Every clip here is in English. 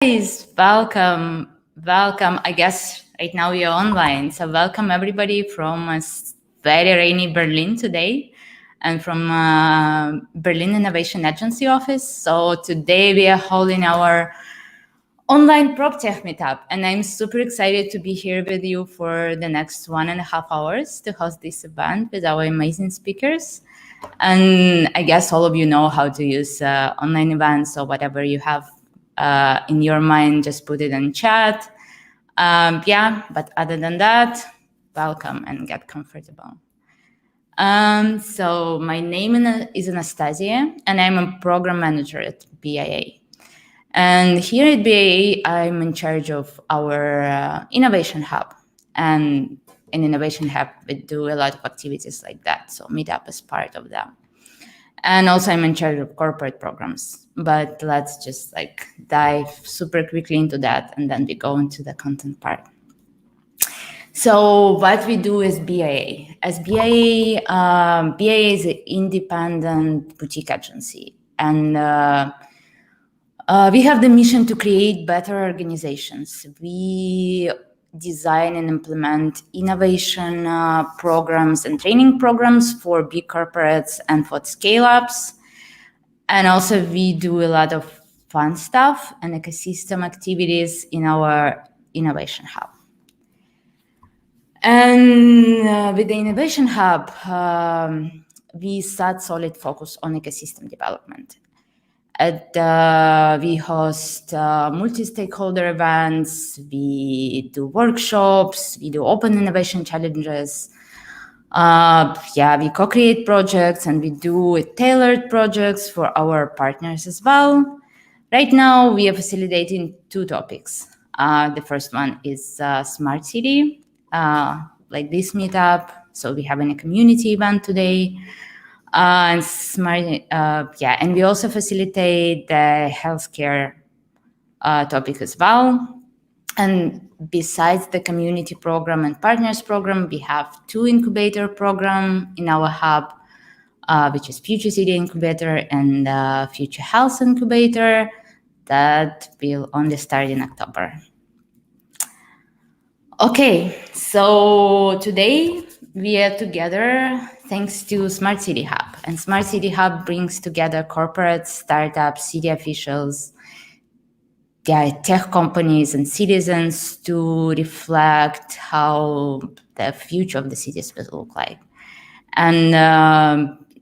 Guys, welcome. I guess right now you're online, so welcome everybody from very rainy Berlin today, and from Berlin Innovation Agency office. So today we are holding our online PropTech Meetup, and I'm super excited to be here with you for the next 1.5 hours to host this event with our amazing speakers. And I guess all of you know how to use online events, so whatever you have in your mind, just put it in chat. But other than that, welcome and get comfortable. So my name is Anastasia, and I'm a program manager at BIA. And here at BIA, I'm in charge of our innovation hub. And in Innovation Hub, we do a lot of activities like that. So Meetup is part of them. And also I'm in charge of corporate programs. But let's just dive super quickly into that, and then we go into the content part. So what we do is BIA. As BIA, BIA is an independent boutique agency. And we have the mission to create better organizations. We design and implement innovation programs and training programs for big corporates and for scale-ups. And also we do a lot of fun stuff and ecosystem activities in our innovation hub. And with the innovation hub, we set solid focus on ecosystem development. We host multi-stakeholder events, we do workshops, we do open innovation challenges. We co-create projects, and we do tailored projects for our partners as well. Right now, we are facilitating 2 topics. The first one is Smart City, like this meetup. So we have a community event today. And we also facilitate the healthcare topic as well. And besides the community program and partners program, we have 2 incubator program in our hub, which is Future City Incubator and Future Health Incubator that will only start in October. Okay, so today we are together thanks to Smart City Hub. And Smart City Hub brings together corporates, startups, city officials, tech companies, and citizens to reflect how the future of the cities will look like. And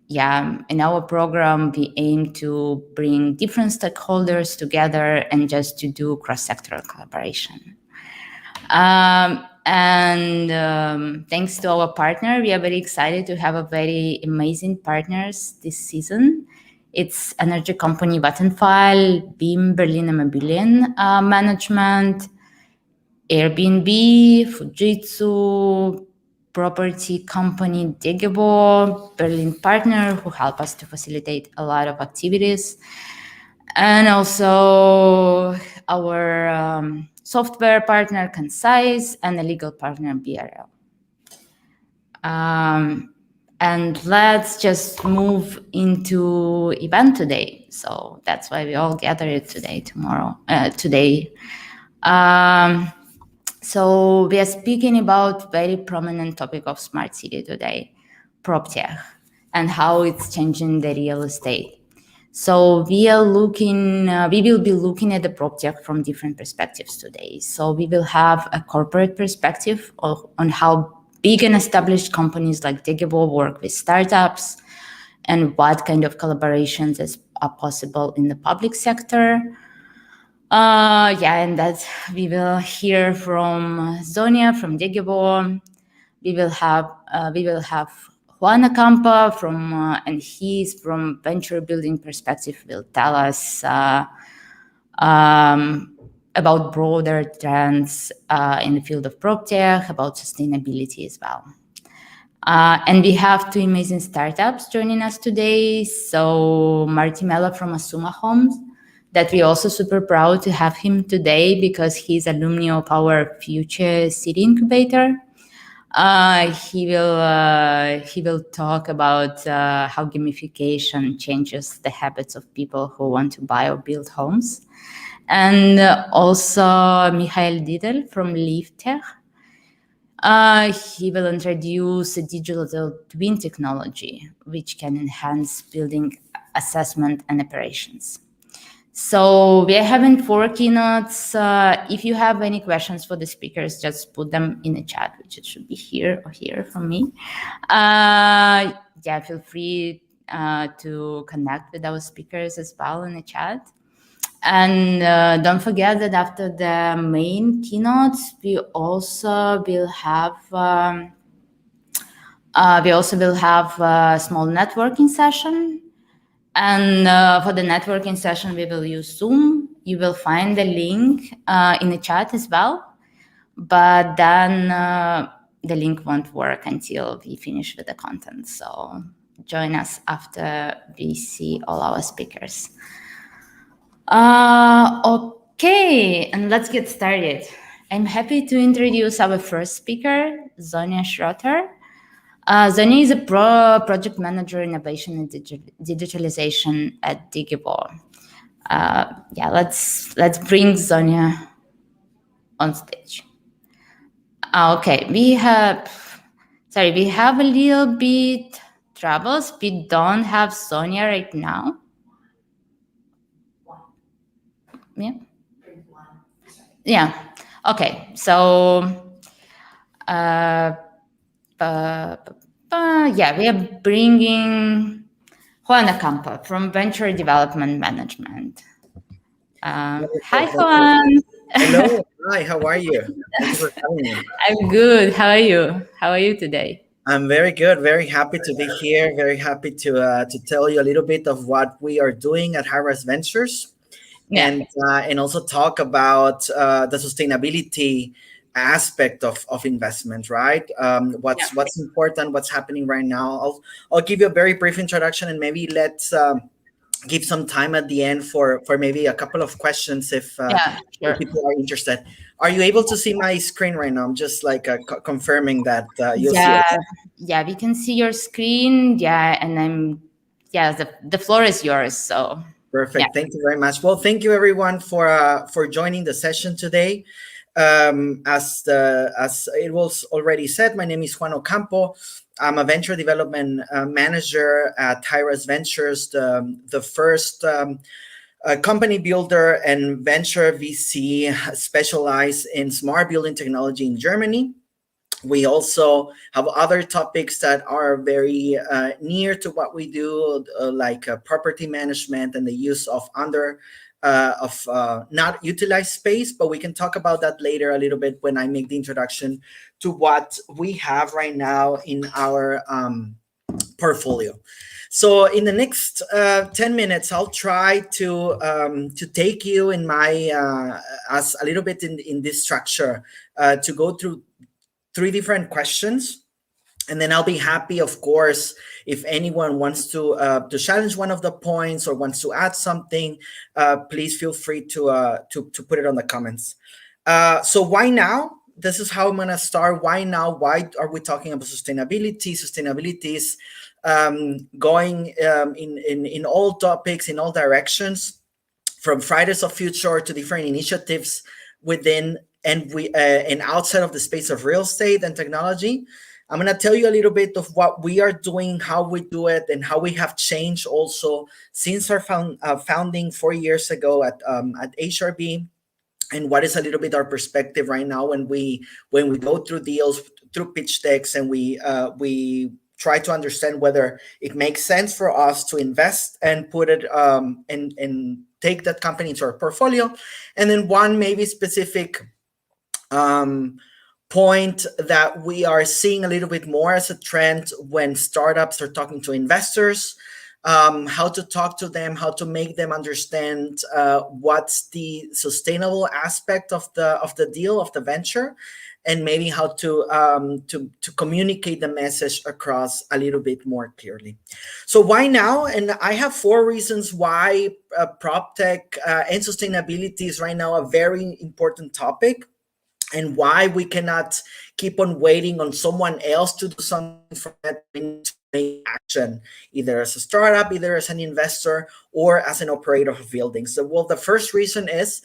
in our program, we aim to bring different stakeholders together and just to do cross-sectoral collaboration. Thanks to our partner, we are very excited to have a very amazing partners this season. It's energy company Vattenfall, Beam Berlin Immobilien Management, Airbnb, Fujitsu, property company Digitalization, Berlin partner who help us to facilitate a lot of activities, and also our software partner Concise and a legal partner BRL. And let's just move into event today. So that's why we all gathered today. So we are speaking about very prominent topic of smart city today, PropTech, and how it's changing the real estate. So we will be looking at the PropTech from different perspectives today. So we will have a corporate perspective on how big and established companies like Digitalization work with startups and what kind of collaborations are possible in the public sector. And that we will hear from Zonia from Digitalization. We will have Juan Acampa and he's from venture building perspective will tell us about broader trends in the field of PropTech, about sustainability as well. And we have 2 amazing startups joining us today. So Marty Mello from Asuma Homes, that we're also super proud to have him today because he's alumni of our Future City Incubator. He will talk about how gamification changes the habits of people who want to buy or build homes. and also Michael Dietl from LeafTech. He will introduce a digital twin technology, which can enhance building assessment and operations. So we are having 4 keynotes. If you have any questions for the speakers, just put them in the chat, which it should be here or here from me. Yeah, feel free to connect with our speakers as well in the chat. And don't forget that after the main keynotes, we also will have a small networking session. And for the networking session, we will use Zoom. You will find the link in the chat as well. But then the link won't work until we finish with the content. So join us after we see all our speakers. Okay, and let's get started. I'm happy to introduce our first speaker, Zonia Schroeter. Zonia is a project manager, innovation and digitalization at Digibor. Yeah, let's bring Zonia on stage. Okay, we have a little bit troubles. We don't have Sonia right now. Yeah. Yeah. Okay. So, yeah, we are bringing Juana Campa from Venture Development Management. Hi, Juan. Hello. Hi, how are you? Thank you for having me. I'm good. How are you? How are you today? I'm very good. Very happy to be here. Very happy to tell you a little bit of what we are doing at High-Rise Ventures, Yeah. and also talk about the sustainability aspect of investment. Right? What's important? What's happening right now? I'll give you a very brief introduction, and maybe let's give some time at the end for maybe a couple of questions Yeah, if sure. people are interested. Are you able to see my screen right now? I'm just like confirming that you'll see Yeah, it. yeah, we can see your screen. Yeah, and the floor is yours. So, yeah. Perfect. Thank you very much. Well, thank you everyone for joining the session today. As it was already said, my name is Juan Ocampo. I'm a venture development manager at High-Rise Ventures, the first company builder and venture VC specialized in smart building technology in Germany. We also have other topics that are very near to what we do, like property management and the use of not utilized space. But we can talk about that later a little bit when I make the introduction to what we have right now in our portfolio. So in the next 10 minutes, I'll try to take you in my as a little bit in this structure to go through 3 different questions, and then I'll be happy, of course, if anyone wants to challenge one of the points or wants to add something. Please feel free to put it on the comments. So why now? This is how I'm gonna start. Why now? Why are we talking about sustainability? Sustainability is going in all topics, in all directions, from Fridays of Future to different initiatives within and outside of the space of real estate and technology. I'm going to tell you a little bit of what we are doing, how we do it, and how we have changed also since our founding 4 years ago at HRB, and what is a little bit our perspective right now when we go through deals, through pitch decks, and we try to understand whether it makes sense for us to invest and put it and take that company into our portfolio. And then one maybe specific point that we are seeing a little bit more as a trend when startups are talking to investors, how to talk to them, how to make them understand what's the sustainable aspect of the deal, of the venture, and maybe how to communicate the message across a little bit more clearly. So why now? And I have 4 reasons why PropTech and sustainability is right now a very important topic, and why we cannot keep on waiting on someone else to do something for that. We need to make action, either as a startup, either as an investor, or as an operator of buildings. So, well, the first reason is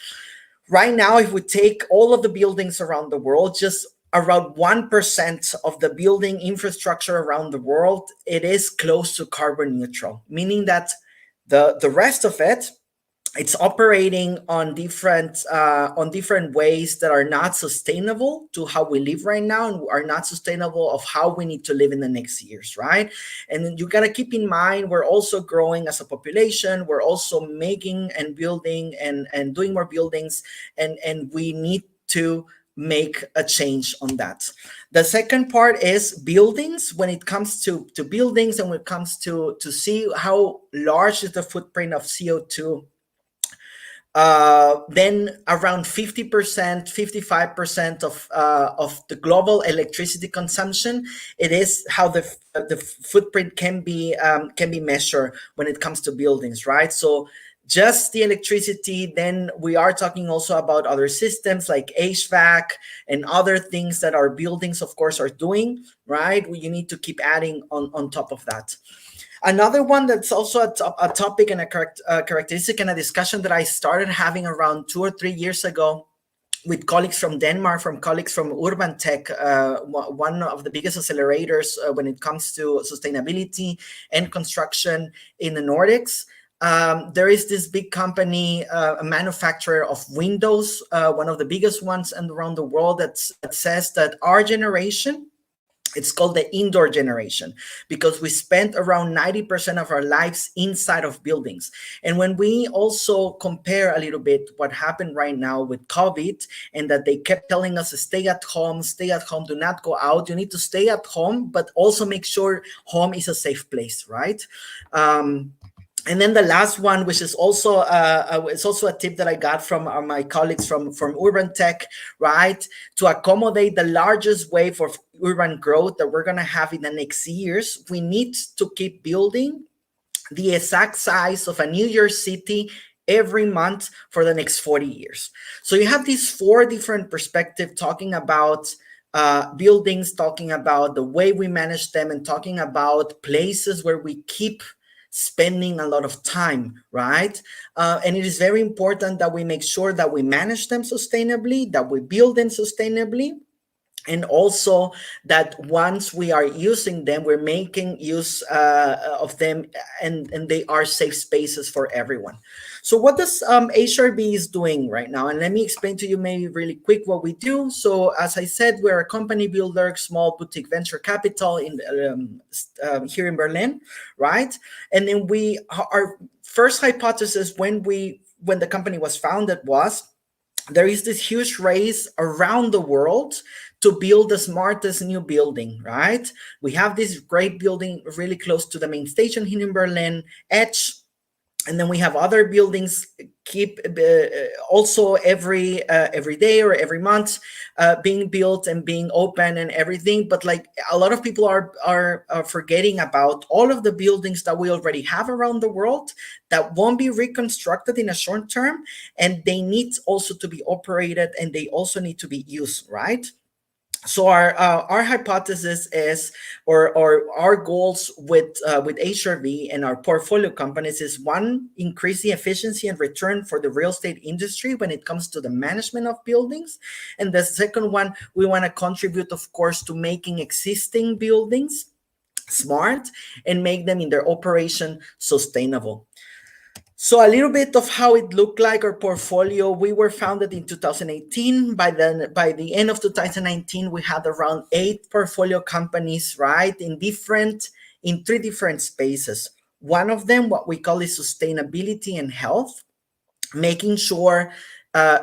right now, if we take all of the buildings around the world, just around 1% of the building infrastructure around the world, it is close to carbon neutral, meaning that the rest of it, it's operating on different ways that are not sustainable to how we live right now, and are not sustainable of how we need to live in the next years, right? And then you got to keep in mind, we're also growing as a population, we're also making and building and doing more buildings, and we need to make a change on that. The second part is buildings. When it comes to buildings, and when it comes to see how large is the footprint of CO2, then around 50%, 55% of the global electricity consumption, it is how the footprint can be measured when it comes to buildings, right? So just the electricity, then we are talking also about other systems like HVAC and other things that our buildings, of course, are doing, right? You need to keep adding on top of that. Another one that's also a topic and a characteristic and a discussion that I started having around 2 or 3 years ago with colleagues from Denmark, from colleagues from Urban Tech, one of the biggest accelerators when it comes to sustainability and construction in the Nordics. There is this big company, a manufacturer of windows, one of the biggest ones around the world, that says that our generation, it's called the indoor generation, because we spent around 90% of our lives inside of buildings. And when we also compare a little bit what happened right now with COVID, and that they kept telling us to stay at home, do not go out, you need to stay at home, but also make sure home is a safe place, right? And then the last one, which is also it's also a tip that I got from my colleagues from Urban Tech, right? To accommodate the largest wave of urban growth that we're going to have in the next years, we need to keep building the exact size of a New York City every month for the next 40 years. So you have these 4 different perspectives talking about buildings, talking about the way we manage them, and talking about places where we keep spending a lot of time, right? And it is very important that we make sure that we manage them sustainably, that we build them sustainably, and also that once we are using them, we're making use of them, and they are safe spaces for everyone. So what does HRB is doing right now? And let me explain to you maybe really quick what we do. So as I said, we're a company builder, small boutique venture capital in here in Berlin, right? And then our first hypothesis when the company was founded was, there is this huge race around the world to build the smartest new building, right? We have this great building really close to the main station here in Berlin, Edge. And then we have other buildings keep also every day or every month being built and being open and everything. But like a lot of people are forgetting about all of the buildings that we already have around the world that won't be reconstructed in a short term, and they need also to be operated, and they also need to be used, right? So our hypothesis is, or our goals with HRV and our portfolio companies is, one, increase the efficiency and return for the real estate industry when it comes to the management of buildings, and the second one, we want to contribute, of course, to making existing buildings smart and make them in their operation sustainable. So a little bit of how it looked like our portfolio. We were founded in 2018. By the end of 2019, we had around 8 portfolio companies, right, in 3 different spaces. One of them, what we call, is sustainability and health, making sure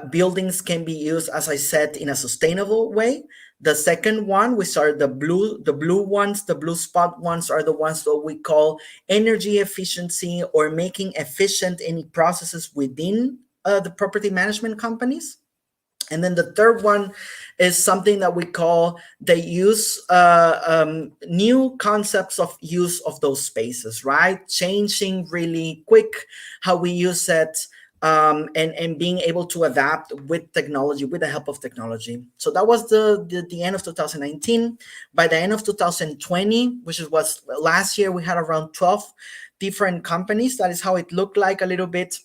buildings can be used, as I said, in a sustainable way. The second one, we started the blue ones, the blue spot ones are the ones that we call energy efficiency, or making efficient any processes within the property management companies. And then the third one is something that we call the use, new concepts of use of those spaces, right? Changing really quick how we use it, and being able to adapt with technology, with the help of technology. So that was the end of 2019. By the end of 2020, which was last year, we had around 12 different companies. That is how it looked like a little bit,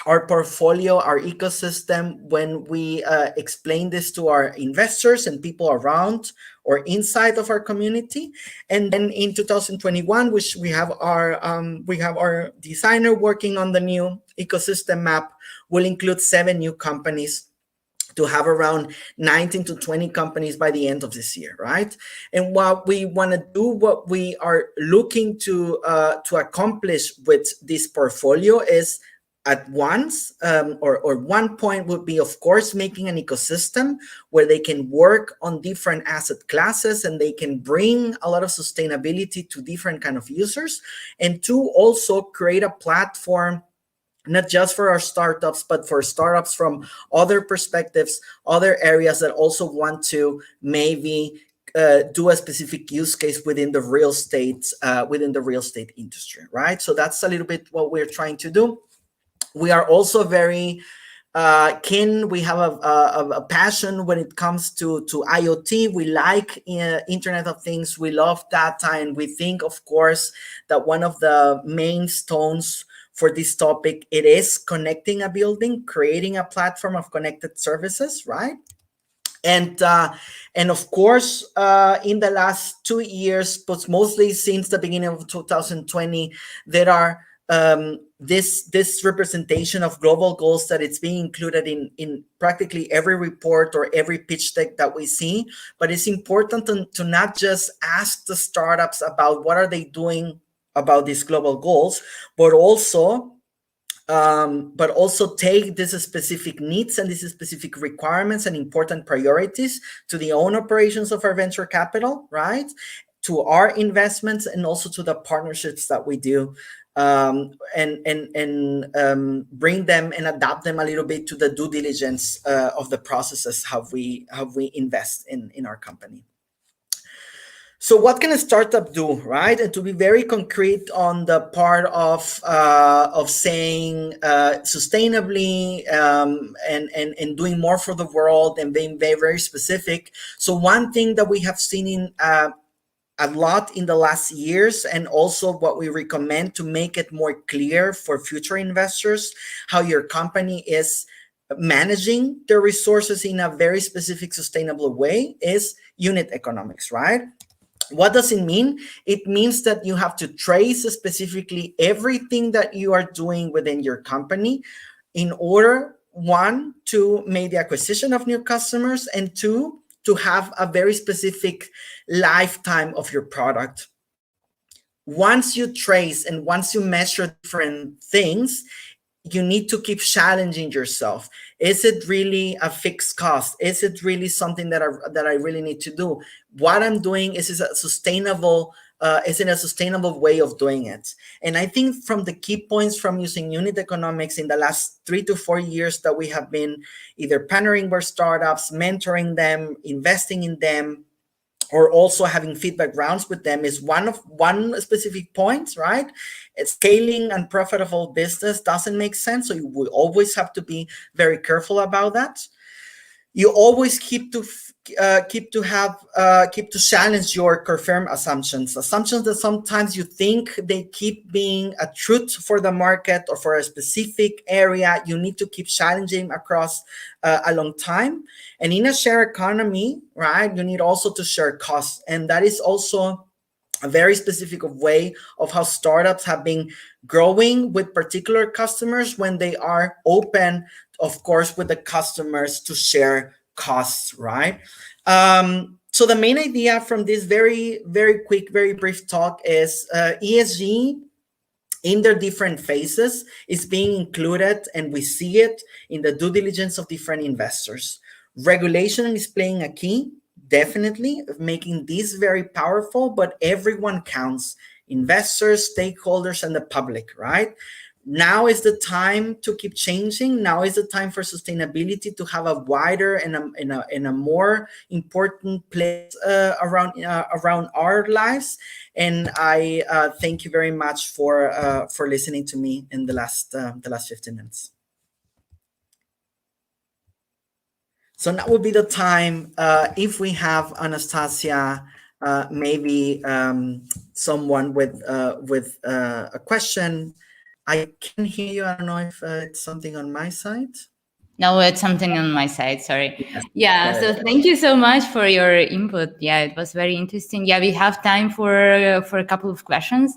our portfolio, our ecosystem, when we explain this to our investors and people around or inside of our community. And then in 2021, which we have our designer working on the new ecosystem map, will include 7 new companies to have around 19 to 20 companies by the end of this year, right? And what we want to do, what we are looking to accomplish with this portfolio is, at once, or one point would be, of course, making an ecosystem where they can work on different asset classes and they can bring a lot of sustainability to different kind of users. And two, also create a platform not just for our startups, but for startups from other perspectives, other areas that also want to maybe do a specific use case within the real estate industry, right? So that's a little bit what we're trying to do. We are also very keen. We have a passion when it comes to IoT. We like Internet of Things. We love data, and we think, of course, that one of the main stones for this topic, it is connecting a building, creating a platform of connected services, right? And of course, in the last 2 years, but mostly since the beginning of 2020, there are this representation of global goals that it's being included in practically every report or every pitch deck that we see. But it's important to not just ask the startups about what are they doing about these global goals, but also take these specific needs and these specific requirements and important priorities to the own operations of our venture capital, right? To our investments and also to the partnerships that we do, and bring them and adapt them a little bit to the due diligence of the processes how we invest in our company. So what can a startup do, right? And to be very concrete on the part of saying sustainably, and doing more for the world and being very, very specific. So one thing that we have seen in a lot in the last years, and also what we recommend to make it more clear for future investors, how your company is managing their resources in a very specific, sustainable way, is unit economics, right? What does it mean? It means that you have to trace specifically everything that you are doing within your company in order, one, to make the acquisition of new customers, and two, to have a very specific lifetime of your product. Once you trace and once you measure different things, you need to keep challenging yourself. Is it really a fixed cost? Is it really something that I really need to do? What I'm doing, is it a sustainable way of doing it? And I think from the key points from using unit economics in the last 3 to 4 years that we have been either partnering with startups, mentoring them, investing in them, or also having feedback rounds with them, is one specific point, right? Scaling and profitable business doesn't make sense, so you will always have to be very careful about that. You always keep to challenge your confirmed assumptions that sometimes you think they keep being a truth for the market or for a specific area. You need to keep challenging across a long time. And in a share economy, right, you need also to share costs, and that is also a very specific way of how startups have been growing with particular customers when they are open, of course, with the customers to share costs, right? So the main idea from this very, very quick, very brief talk is ESG in their different phases is being included, and we see it in the due diligence of different investors. Regulation is playing a key, definitely, of making this very powerful, but everyone counts: investors, stakeholders, and the public, right? Now is the time to keep changing. Now is the time for sustainability to have a wider and a more important place around our lives. And I thank you very much for listening to me in the last 15 minutes. So that would be the time. If we have Anastasia, maybe someone with a question. I can hear you. I don't know if it's something on my side. No, it's something on my side. Sorry. Yes. Yeah. Got it. So thank you so much for your input. Yeah, it was very interesting. Yeah, we have time for a couple of questions.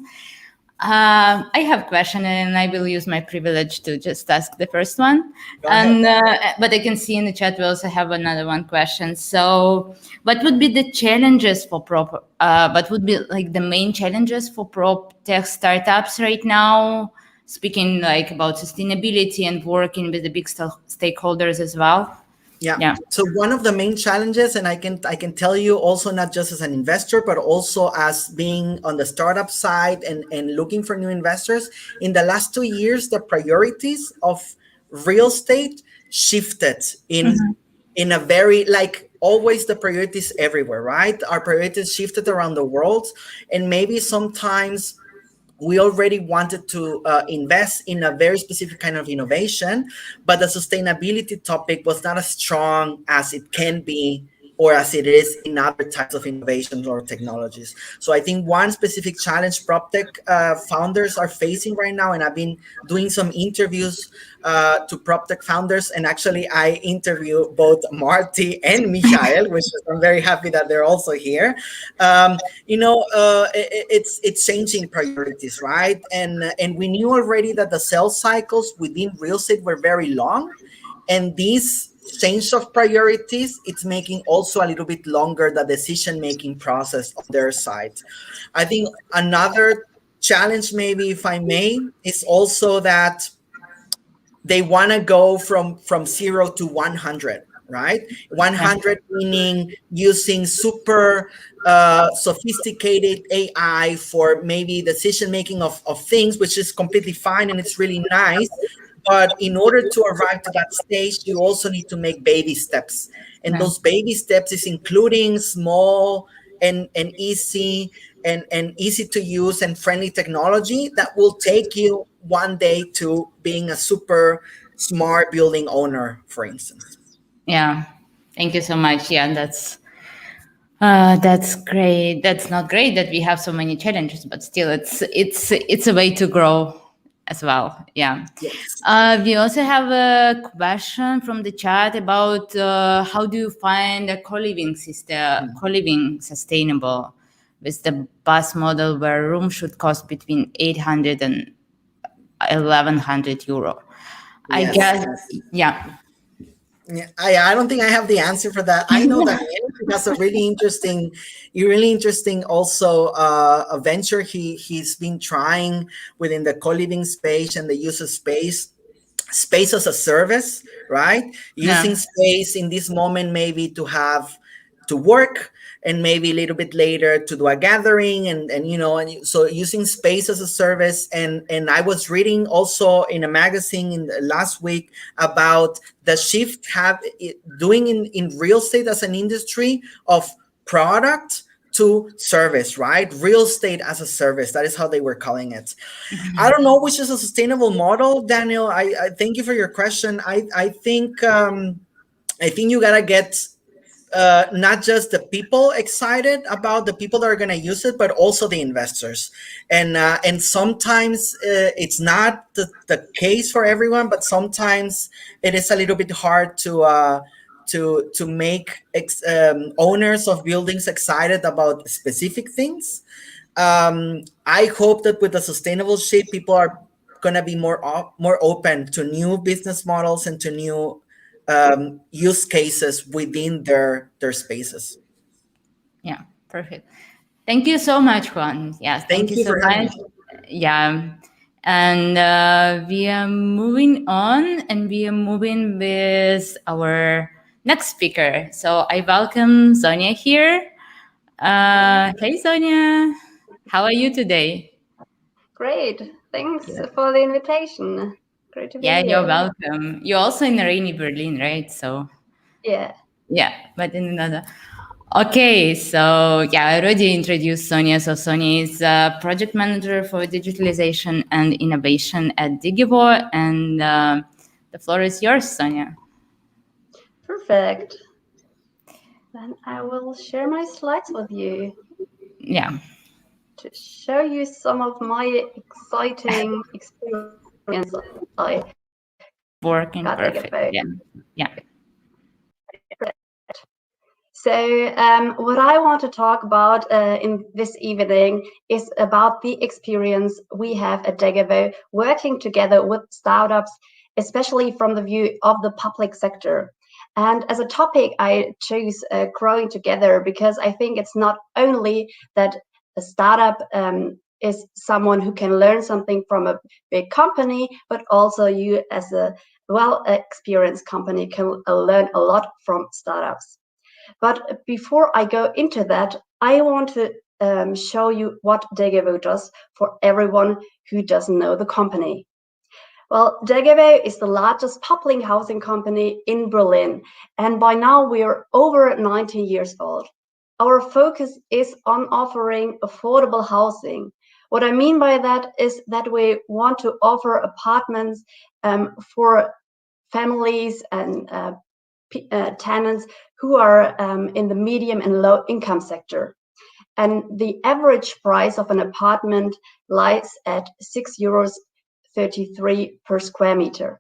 I have a question, and I will use my privilege to just ask the first one. Go ahead. And but I can see in the chat we also have another one question. So, what would be the challenges for prop? What would be like the main challenges for prop tech startups right now? Speaking like about sustainability and working with the big stakeholders as well. Yeah. Yeah. So one of the main challenges, and I can tell you also, not just as an investor, but also as being on the startup side and looking for new investors. In the last 2 years, the priorities of real estate shifted in a very, like, always the priorities everywhere, right? Our priorities shifted around the world, and maybe sometimes we already wanted to invest in a very specific kind of innovation, but the sustainability topic was not as strong as it can be or as it is in other types of innovations or technologies. So I think one specific challenge PropTech founders are facing right now, and I've been doing some interviews to PropTech founders, and actually I interview both Marty and Michael, which is, I'm very happy that they're also here. It's changing priorities, right? And we knew already that the sales cycles within real estate were very long, and this change of priorities, it's making also a little bit longer the decision making process on their side. I think another challenge, maybe if I may, is also that they want to go from 0 to 100, right? Yeah. 100 meaning using super sophisticated AI for maybe decision making of things, which is completely fine and it's really nice. But in order to arrive to that stage, you also need to make baby steps, and Yeah. those baby steps is including small and easy and easy to use and friendly technology that will take you one day to being a super smart building owner, for instance. Yeah. Thank you so much. Yeah, that's great. That's not great that we have so many challenges, but still, it's a way to grow as well. Yeah. Yes. We also have a question from the chat about how do you find a co-living system, co-living sustainable with the bus model where room should cost between 800 and 1100 euro. I Yes. guess, yeah, Yeah, I don't think I have the answer for that. I know that has a really interesting also a venture he's been trying within the co-living space and the use of space as a service, right? yeah, Using space in this moment maybe to have to work, and maybe a little bit later to do a gathering, and so using space as a service. And I was reading also in a magazine in the last week about the shift doing in real estate as an industry of product to service, right? Real estate as a service, that is how they were calling it. I don't know which is a sustainable model, Daniel. I thank you for your question. I think you gotta get not just the people excited about the people that are gonna use it, but also the investors. And sometimes it's not the case for everyone, but sometimes it is a little bit hard to make owners of buildings excited about specific things. I hope that with the sustainable shape, people are going to be more open to new business models and to new use cases within their spaces. yeah, perfect. Thank you so much, Juan. Yes, thank Thank you you so for having much. me. Yeah. And we are moving on and we are moving with our next speaker. So I welcome Sonia here. Hey, Sonia. How are you today? Great. Thanks Yeah. for the invitation. Great to be Yeah, you're here. welcome. You're also in rainy Berlin, right? So, Yeah. yeah, but in another. Okay, so yeah, I already introduced Sonia. So Sonia is a project manager for digitalization and innovation at Digivor, and the floor is yours, Sonia. Perfect. Then I will share my slides with you. Yeah. To show you some of my exciting experience I Working got perfect. Yeah. Yeah. So what I want to talk about in this evening is about the experience we have at Degavo working together with startups, especially from the view of the public sector. And as a topic, I chose growing together because I think it's not only that a startup is someone who can learn something from a big company, but also you as a well-experienced company can learn a lot from startups. But before I go into that, I want to show you what Degavo does for everyone who doesn't know the company. Well, Degavo is the largest public housing company in Berlin, and by now we are over 90 years old. Our focus is on offering affordable housing. What I mean by that is that we want to offer apartments for families and tenants who are in the medium and low income sector. And the average price of an apartment lies at €6.33 per square meter.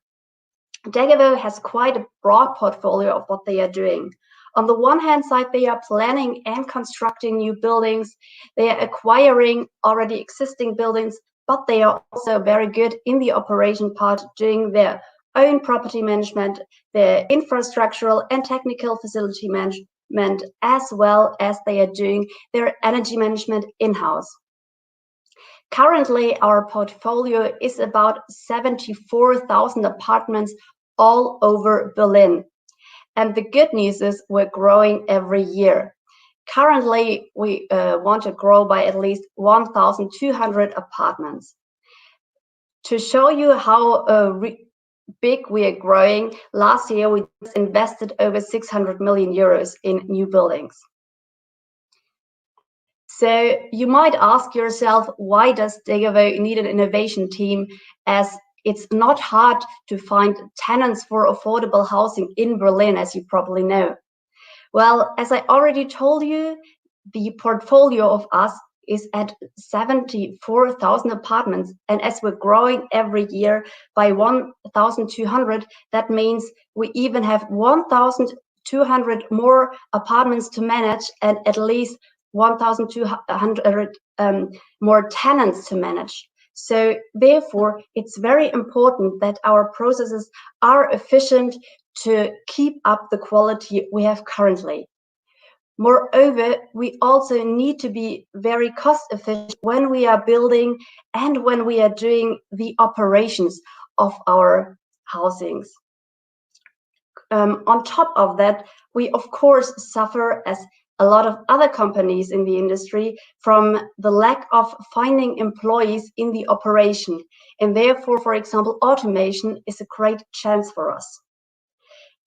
Degavo has quite a broad portfolio of what they are doing. On the one hand side, they are planning and constructing new buildings. They are acquiring already existing buildings, but they are also very good in the operation part, doing their own property management, their infrastructural and technical facility management, as well as they are doing their energy management in-house. Currently, our portfolio is about 74,000 apartments all over Berlin. And the good news is we're growing every year. Currently, we want to grow by at least 1,200 apartments. To show you how big we are growing, last year we invested over 600 million euros in new buildings. So you might ask yourself, why does Degavo need an innovation team, as it's not hard to find tenants for affordable housing in Berlin, as you probably know. Well, as I already told you, the portfolio of us is at 74,000 apartments. And as we're growing every year by 1,200, that means we even have 1,200 more apartments to manage and at least 1,200 more tenants to manage. So therefore, it's very important that our processes are efficient to keep up the quality we have currently. Moreover, we also need to be very cost efficient when we are building and when we are doing the operations of our housings. On top of that, we of course suffer, as a lot of other companies in the industry, from the lack of finding employees in the operation. And therefore, for example, automation is a great chance for us.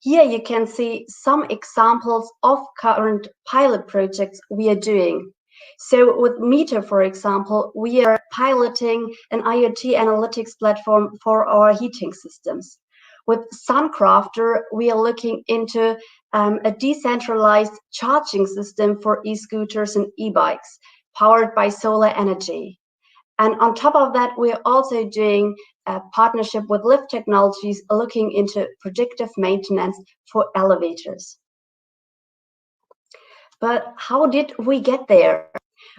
Here you can see some examples of current pilot projects we are doing. So with Meter, for example, we are piloting an IoT analytics platform for our heating systems. With Suncrafter, we are looking into a decentralized charging system for e-scooters and e-bikes powered by solar energy. And on top of that, we're also doing a partnership with Lift Technologies, looking into predictive maintenance for elevators. But how did we get there?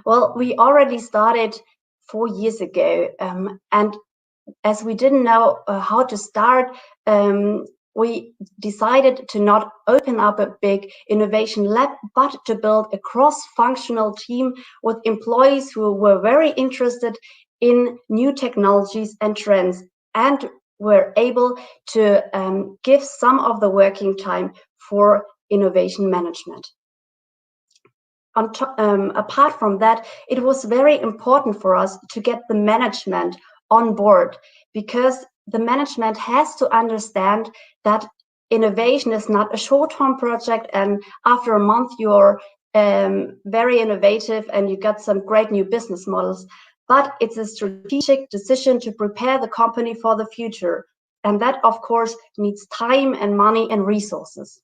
Well, we already started 4 years ago, and as we didn't know how to start, we decided to not open up a big innovation lab, but to build a cross-functional team with employees who were very interested in new technologies and trends, and were able to give some of the working time for innovation management. Apart from that, it was very important for us to get the management on board, because the management has to understand that innovation is not a short-term project and after a month you're very innovative and you got some great new business models, but it's a strategic decision to prepare the company for the future. And that, of course, needs time and money and resources.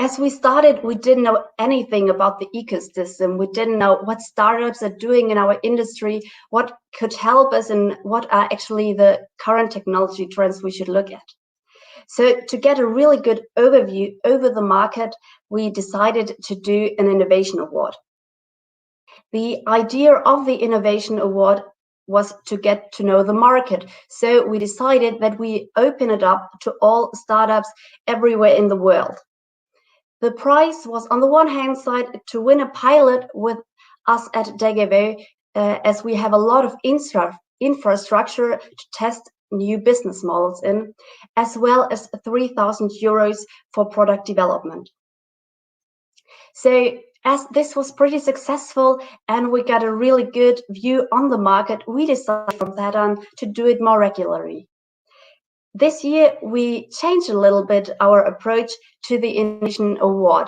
As we started, we didn't know anything about the ecosystem. We didn't know what startups are doing in our industry, what could help us, and what are actually the current technology trends we should look at. So to get a really good overview over the market, we decided to do an innovation award. The idea of the innovation award was to get to know the market. So we decided that we open it up to all startups everywhere in the world. The prize was, on the one hand side, to win a pilot with us at DGW, as we have a lot of infrastructure to test new business models in, as well as 3,000 euros for product development. So as this was pretty successful and we got a really good view on the market, we decided from that on to do it more regularly. This year, we changed a little bit our approach to the Innovation Award.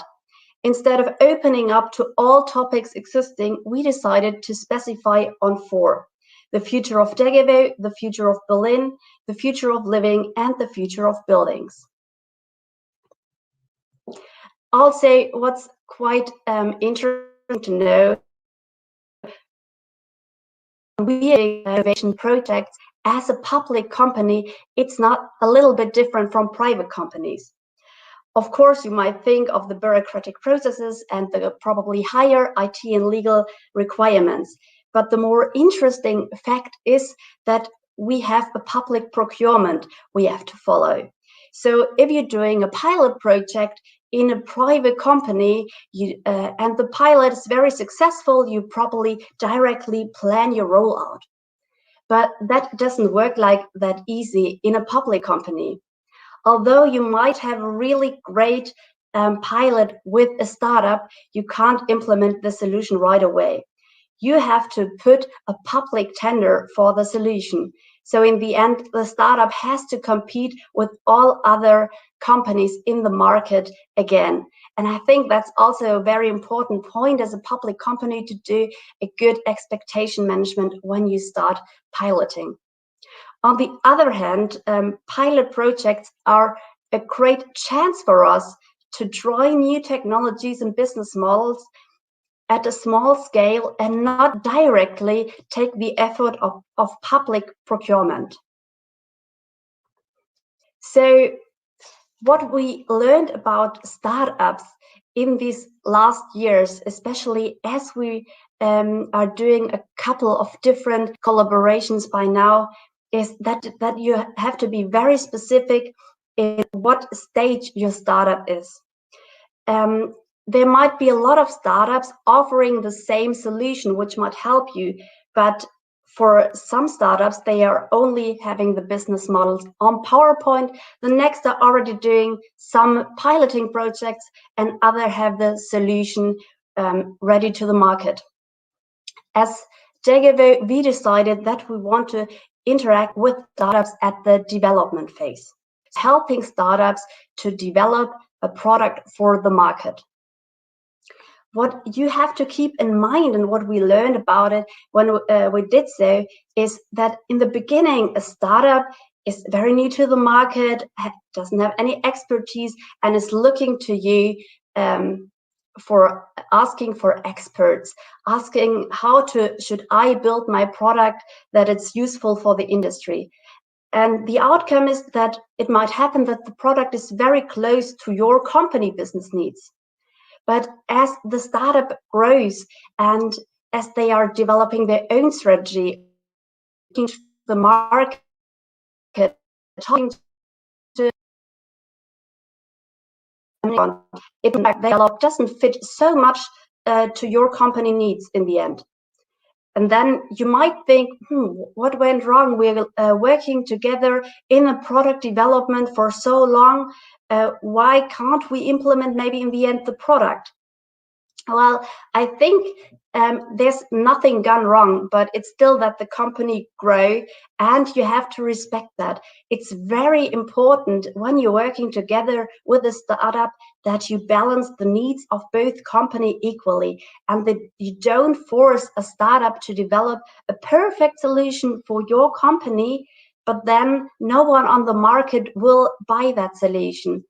Instead of opening up to all topics existing, we decided to specify on 4: the future of DGW, the future of Berlin, the future of living, and the future of buildings. Also, what's quite interesting to know, we are innovation projects as a public company. It's not a little bit different from private companies. Of course, you might think of the bureaucratic processes and the probably higher IT and legal requirements. But the more interesting fact is that we have a public procurement we have to follow. So if you're doing a pilot project in a private company and the pilot is very successful, you probably directly plan your rollout. But that doesn't work like that easy in a public company. Although you might have a really great pilot with a startup, you can't implement the solution right away. You have to put a public tender for the solution. So in the end, the startup has to compete with all other companies in the market again. And I think that's also a very important point as a public company, to do a good expectation management when you start piloting. On the other hand, pilot projects are a great chance for us to try new technologies and business models at a small scale and not directly take the effort of public procurement. So what we learned about startups in these last years, especially as we are doing a couple of different collaborations by now, is that you have to be very specific in what stage your startup is. There might be a lot of startups offering the same solution, which might help you, but for some startups, they are only having the business models on PowerPoint. The next are already doing some piloting projects, and other have the solution ready to the market. As DGW, we decided that we want to interact with startups at the development phase, helping startups to develop a product for the market. What you have to keep in mind, and what we learned about it when we did so, is that in the beginning, a startup is very new to the market, doesn't have any expertise, and is looking to you for asking for experts, asking should I build my product that it's useful for the industry. And the outcome is that it might happen that the product is very close to your company business needs. But as the startup grows and as they are developing their own strategy, looking to the market, talking to it doesn't fit so much to your company needs in the end. And then you might think, what went wrong? We're working together in a product development for so long. Why can't we implement maybe in the end the product? Well, I think there's nothing gone wrong, but it's still that the company grow, and you have to respect that. It's very important when you're working together with a startup that you balance the needs of both company equally, and that you don't force a startup to develop a perfect solution for your company, but then no one on the market will buy that solution.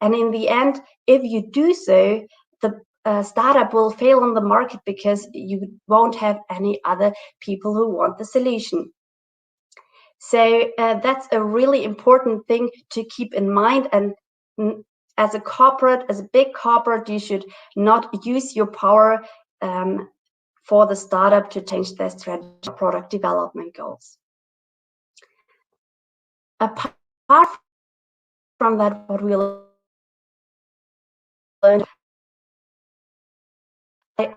And in the end, if you do so, the startup will fail on the market because you won't have any other people who want the solution. So that's a really important thing to keep in mind. And as a corporate, as a big corporate, you should not use your power for the startup to change their strategy or product development goals. Apart from that, what we learned, I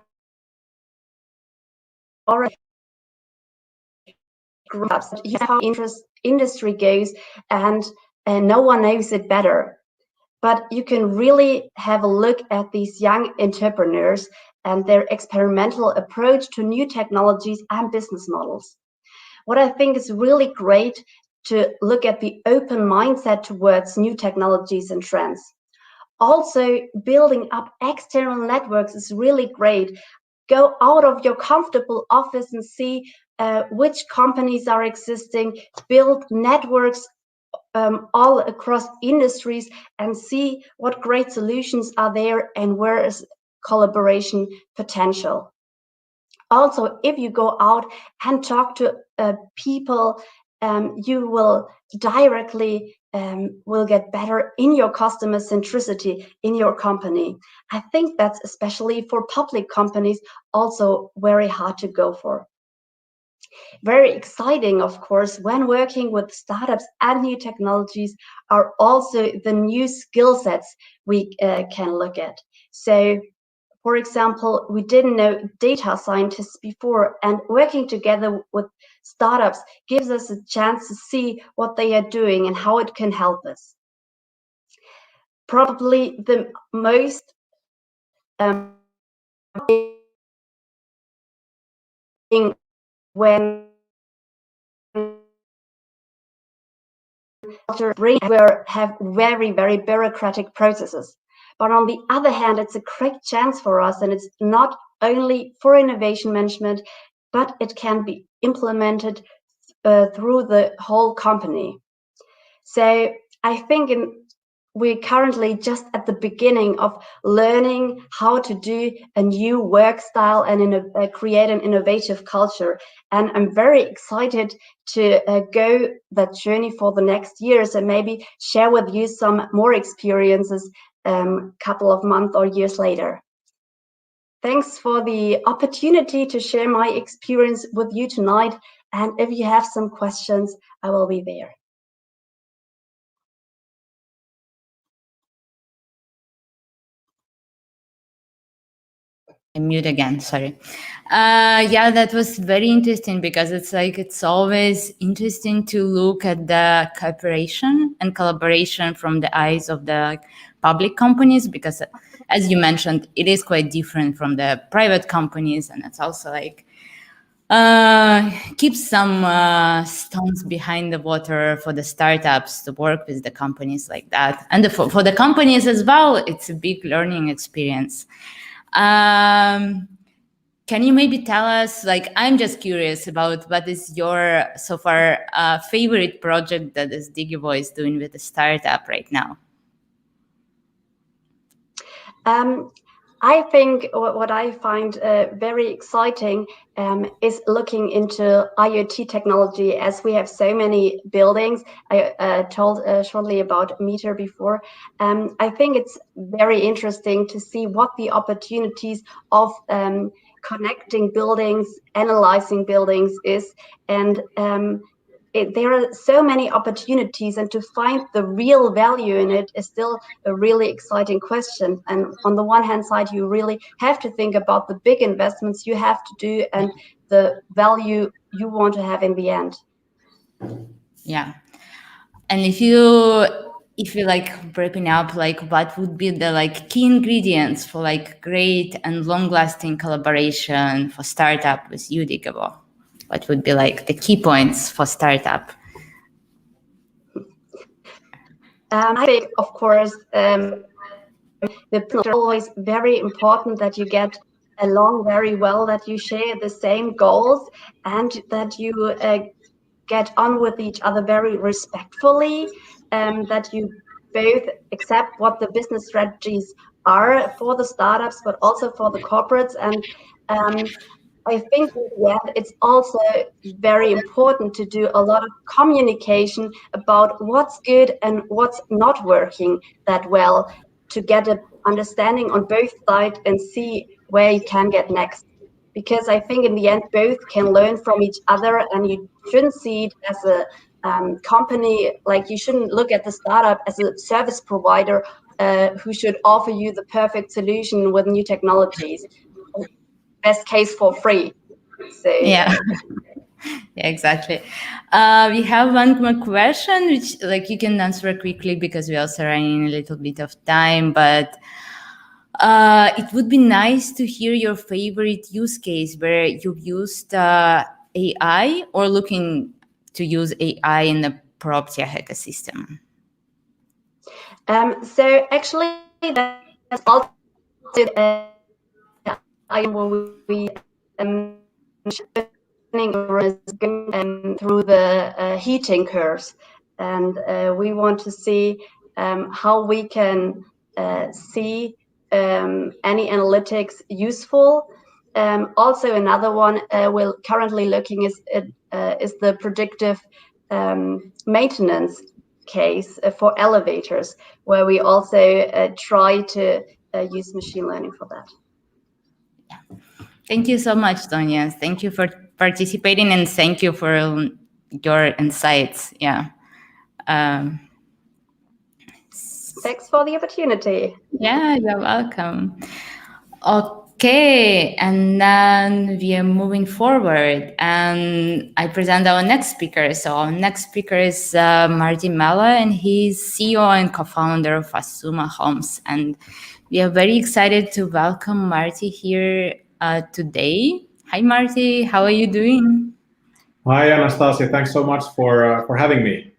already grew up. You know how industry goes, and no one knows it better. But you can really have a look at these young entrepreneurs and their experimental approach to new technologies and business models. What I think is really great to look at the open mindset towards new technologies and trends. Also, building up external networks is really great. Go out of your comfortable office and see which companies are existing, build networks all across industries and see what great solutions are there and where is collaboration potential. Also, if you go out and talk to people, you will directly will get better in your customer centricity in your company. I think that's especially for public companies also very hard to go for. Very exciting, of course, when working with startups and new technologies are also the new skill sets we can look at. So, for example, we didn't know data scientists before, and working together with startups gives us a chance to see what they are doing and how it can help us. Probably the most when where have very, very bureaucratic processes. But on the other hand, it's a great chance for us, and it's not only for innovation management, but it can be implemented through the whole company. So I think we're currently just at the beginning of learning how to do a new work style and create an innovative culture. And I'm very excited to go that journey for the next years and maybe share with you some more experiences couple of months or years later. Thanks for the opportunity to share my experience with you tonight. And if you have some questions, I will be there. Mute again, sorry. Yeah, that was very interesting because it's always interesting to look at the cooperation and collaboration from the eyes of the public companies, because as you mentioned, it is quite different from the private companies, and it's also keeps some stones behind the water for the startups to work with the companies like that. And for the companies as well, it's a big learning experience. Can you maybe tell us, I'm just curious about what is your so far favorite project that is DigiVoice doing with the startup right now? I think what I find very exciting is looking into IoT technology, as we have so many buildings. I told shortly about Meter before. I think it's very interesting to see what the opportunities of connecting buildings, analyzing buildings is, and there are so many opportunities, and to find the real value in it is still a really exciting question. And on the one hand side, you really have to think about the big investments you have to do and the value you want to have in the end. Yeah. And if you breaking up, what would be the key ingredients for great and long lasting collaboration for startup with you, Digavo? What would be the key points for startup? I think, of course, it's always very important that you get along very well, that you share the same goals, and that you get on with each other very respectfully, that you both accept what the business strategies are for the startups, but also for the corporates. And I think in the end, it's also very important to do a lot of communication about what's good and what's not working that well, to get an understanding on both sides and see where you can get next. Because I think in the end, both can learn from each other, and you shouldn't see it as a company, like you shouldn't look at the startup as a service provider who should offer you the perfect solution with new technologies. Best case for free. So Yeah. Yeah, exactly. We have one more question, which like you can answer quickly because we're also running a little bit of time. But it would be nice to hear your favorite use case where you've used AI or looking to use AI in the PropTech ecosystem. so actually, that's also where we through the heating curves, and we want to see how we can see any analytics useful. Also, another one we're currently looking is the predictive maintenance case for elevators, where we also try to use machine learning for that. Thank you so much, Tonya. Thank you for participating and thank you for your insights. Yeah. Thanks for the opportunity. Yeah, you're welcome. Okay, and then we are moving forward, and I present our next speaker. So our next speaker is Marty Mella, and he's CEO and co-founder of Asuma Homes. And we are very excited to welcome Marty here today. Hi, Marty. How are you doing? Hi, Anastasia. Thanks so much for having me.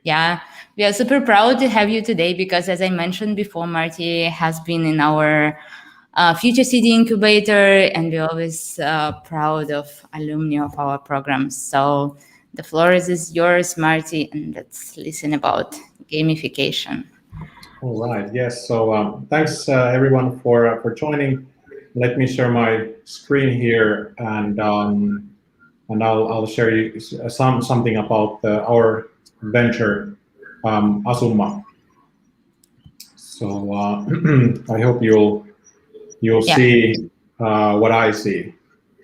Yeah, we are super proud to have you today because, as I mentioned before, Marty has been in our Future City Incubator, and we're always proud of alumni of our programs. So the floor is yours, Marty, and let's listen about gamification. All right. Yes. So thanks everyone for joining. Let me share my screen here, and I'll share you something about our venture, Asuma. So I hope you'll see what I see.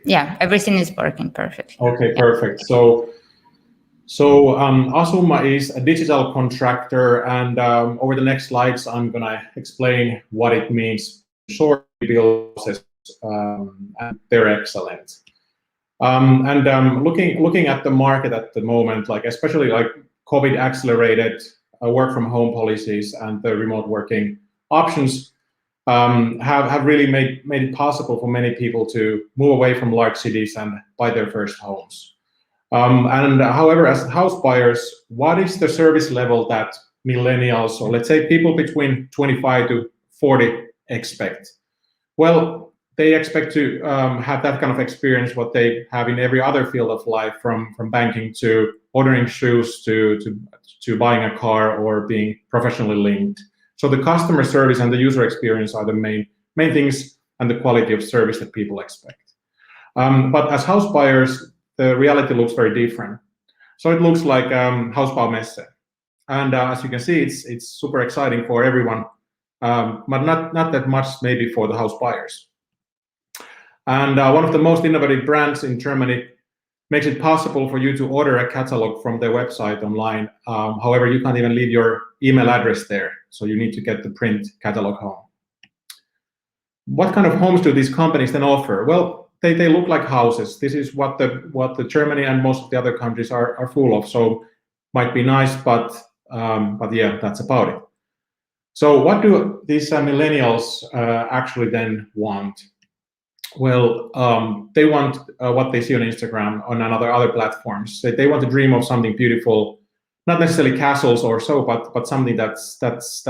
Yeah, everything is working perfectly. Okay, perfect. So Asuma is a digital contractor, and over the next slides, I'm gonna explain what it means. Short build process, and they're excellent. Looking at the market at the moment, like especially like COVID accelerated work from home policies and the remote working options have really made it possible for many people to move away from large cities and buy their first homes. However, as house buyers, what is the service level that millennials, or let's say people between 25 to 40, expect? Well, they expect to have that kind of experience what they have in every other field of life, from banking to ordering shoes to buying a car or being professionally linked. So the customer service and the user experience are the main things, and the quality of service that people expect. But as house buyers, the reality looks very different. So it looks like Hausbaumesse, and as you can see, it's super exciting for everyone, but not that much maybe for the house buyers. And one of the most innovative brands in Germany makes it possible for you to order a catalog from their website online. However, you can't even leave your email address there, so you need to get the print catalog home. What kind of homes do these companies then offer? Well, they look like houses. This is what the Germany and most of the other countries are full of. So might be nice, but yeah, that's about it. So what do these millennials actually then want? Well, they want what they see on Instagram, on other platforms. They want to dream of something beautiful, not necessarily castles or so, but something that's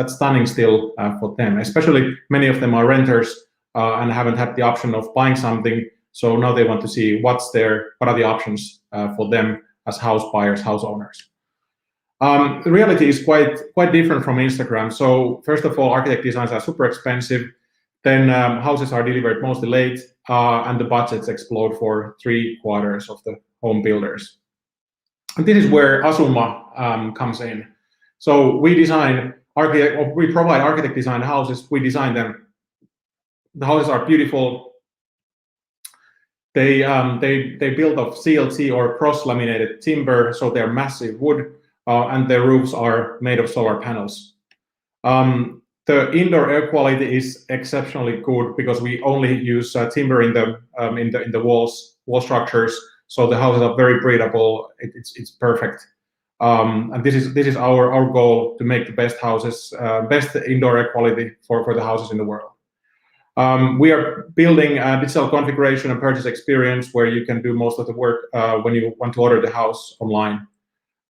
stunning still for them. Especially many of them are renters and haven't had the option of buying something. So now they want to see what are the options for them as house buyers, house owners. The reality is quite different from Instagram. So first of all, architect designs are super expensive. Then houses are delivered mostly late, and the budgets explode for 3/4 of the home builders. And this is where Asuma comes in. So we provide architect designed houses. We design them. The houses are beautiful. They build of CLT or cross-laminated timber, so they're massive wood, and their roofs are made of solar panels. The indoor air quality is exceptionally good because we only use timber in the wall structures, so the houses are very breathable. It's perfect, and this is our goal, to make the best houses, best indoor air quality for the houses in the world. We are building a digital configuration and purchase experience where you can do most of the work when you want to order the house online.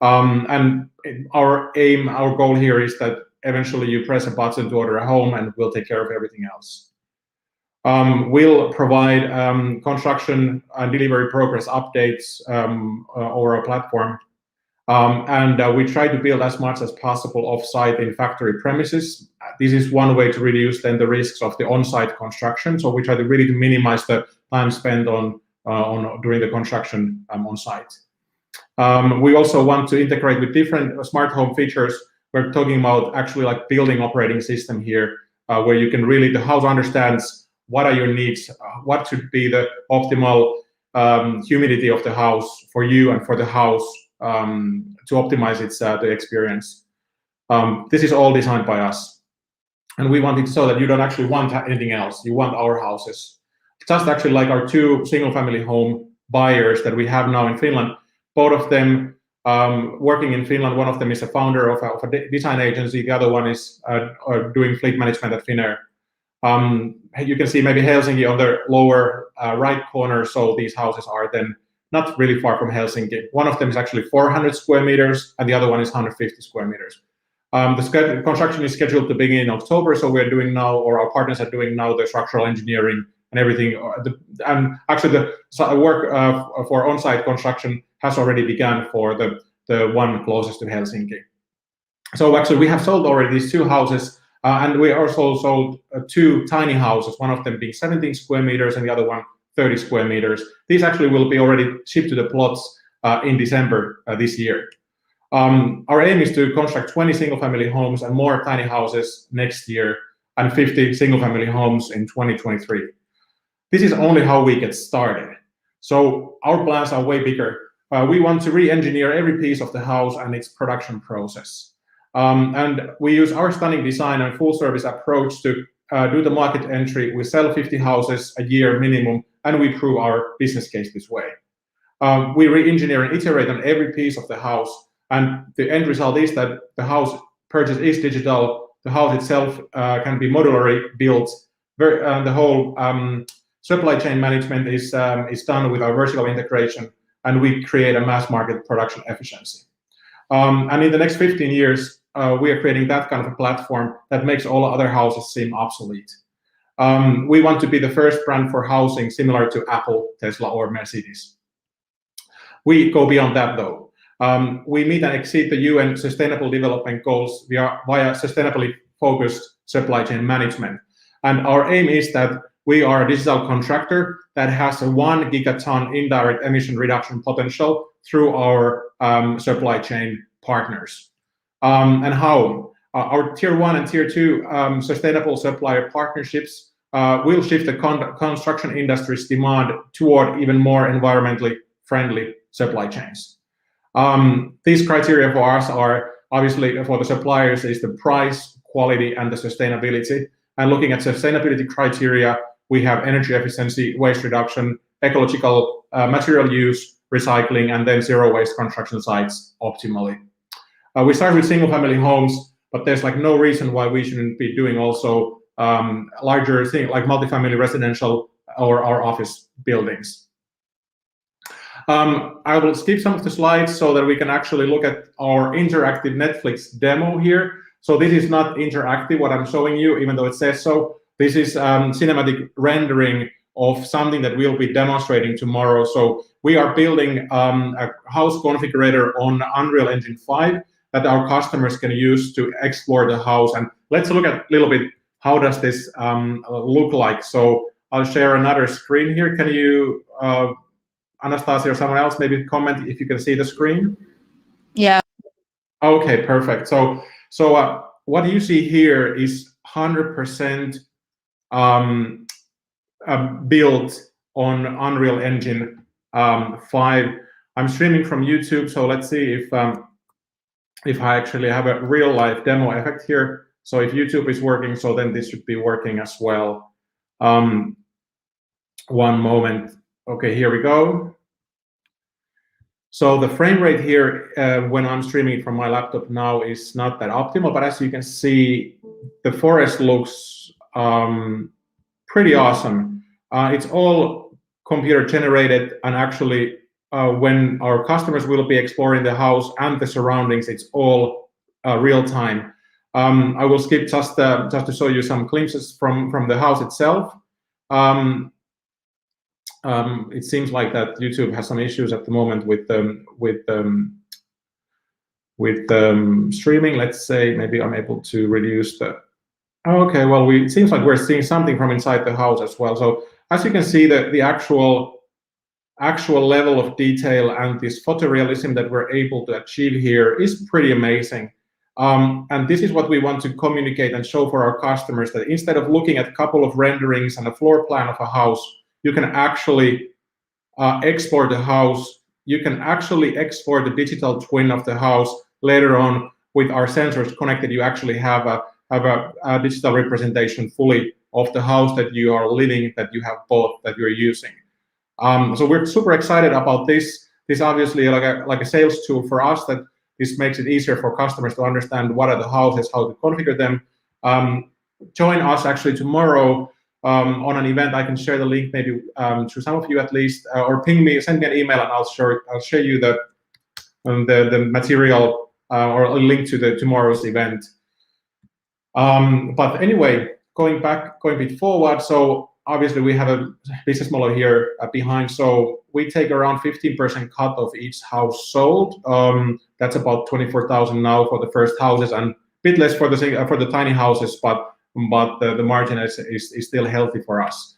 And our goal here is that eventually you press a button to order a home and we'll take care of everything else. We'll provide construction and delivery progress updates over our platform. And we try to build as much as possible off-site in factory premises. This is one way to reduce then the risks of the on-site construction. So we try to really minimize the time spent on during the construction on-site. We also want to integrate with different smart home features. We're talking about actually like building operating system here, where you can really, the house understands what are your needs, what should be the optimal humidity of the house for you and for the house, to optimize its the experience. This is all designed by us, and we want it so that you don't actually want anything else. You want our houses. Just actually like our 2 single-family home buyers that we have now in Finland. Both of them working in Finland. One of them is a founder of a design agency. The other one is doing fleet management at Finnair. You can see maybe Helsinki on the lower right corner. So these houses are then not really far from Helsinki. One of them is actually 400 square meters, and the other one is 150 square meters. The construction is scheduled to begin in October, so we're doing now, or our partners are doing now, the structural engineering and everything. And actually, the work for on-site construction has already begun for the one closest to Helsinki. So actually, we have sold already these 2 houses, and we also sold 2 tiny houses, one of them being 17 square meters and the other one 30 square meters. These actually will be already shipped to the plots in December this year. Our aim is to construct 20 single-family homes and more tiny houses next year, and 50 single-family homes in 2023. This is only how we get started. So our plans are way bigger. We want to re-engineer every piece of the house and its production process. And we use our stunning design and full-service approach to do the market entry. We sell 50 houses a year minimum, and we prove our business case this way. We re-engineer and iterate on every piece of the house, and the end result is that the house purchase is digital. The house itself can be modularly built. The whole supply chain management is done with our vertical integration, and we create a mass market production efficiency. And in the next 15 years, we are creating that kind of a platform that makes all other houses seem obsolete. We want to be the first brand for housing similar to Apple, Tesla, or Mercedes. We go beyond that though. We meet and exceed the UN Sustainable Development Goals via sustainably focused supply chain management. And our aim is that we are a digital contractor that has a 1 gigaton indirect emission reduction potential through our supply chain partners. And how? Our tier 1 and tier 2 sustainable supplier partnerships will shift the construction industry's demand toward even more environmentally friendly supply chains. These criteria for us are obviously, for the suppliers, is the price, quality, and the sustainability. And looking at sustainability criteria, we have energy efficiency, waste reduction, ecological material use, recycling, and then zero waste construction sites optimally. We start with single-family homes, but there's like no reason why we shouldn't be doing also larger things like multifamily residential or our office buildings. I will skip some of the slides so that we can actually look at our interactive Netflix demo here. So this is not interactive, what I'm showing you, even though it says so. This is cinematic rendering of something that we'll be demonstrating tomorrow. So we are building a house configurator on Unreal Engine 5. that our customers can use to explore the house. And let's look at a little bit how does this look like. So I'll share another screen here. Can you, Anastasia or someone else, maybe comment if you can see the screen? Yeah. Okay, perfect. So what you see here is 100% built on Unreal Engine 5. I'm streaming from YouTube, so let's see if I actually have a real life demo effect here. So if YouTube is working, so then this should be working as well. One moment. Okay, here we go. So the frame rate here, when I'm streaming from my laptop now, is not that optimal, but as you can see, the forest looks pretty awesome. It's all computer generated, and actually when our customers will be exploring the house and the surroundings, it's all real time. I will skip just to show you some glimpses from the house itself. It seems like that YouTube has some issues at the moment with streaming. Let's say maybe I'm able to reduce the. Okay, well, it seems like we're seeing something from inside the house as well. So as you can see, the actual level of detail and this photorealism that we're able to achieve here is pretty amazing. And this is what we want to communicate and show for our customers, that instead of looking at a couple of renderings and a floor plan of a house, you can actually export the house. You can actually export the digital twin of the house. Later on, with our sensors connected, you actually have a digital representation fully of the house that you are living, that you have bought, that you're using. So we're super excited about this. This obviously like a sales tool for us, that this makes it easier for customers to understand what are the houses, how to configure them. Join us actually tomorrow on an event. I can share the link maybe to some of you at least, or ping me, send me an email, and I'll share you the material or a link to tomorrow's event. But anyway, going a bit forward, so obviously we have a business model here behind. So we take around 15% cut of each house sold. That's about 24,000 now for the first houses, and a bit less for the tiny houses, but the margin is still healthy for us.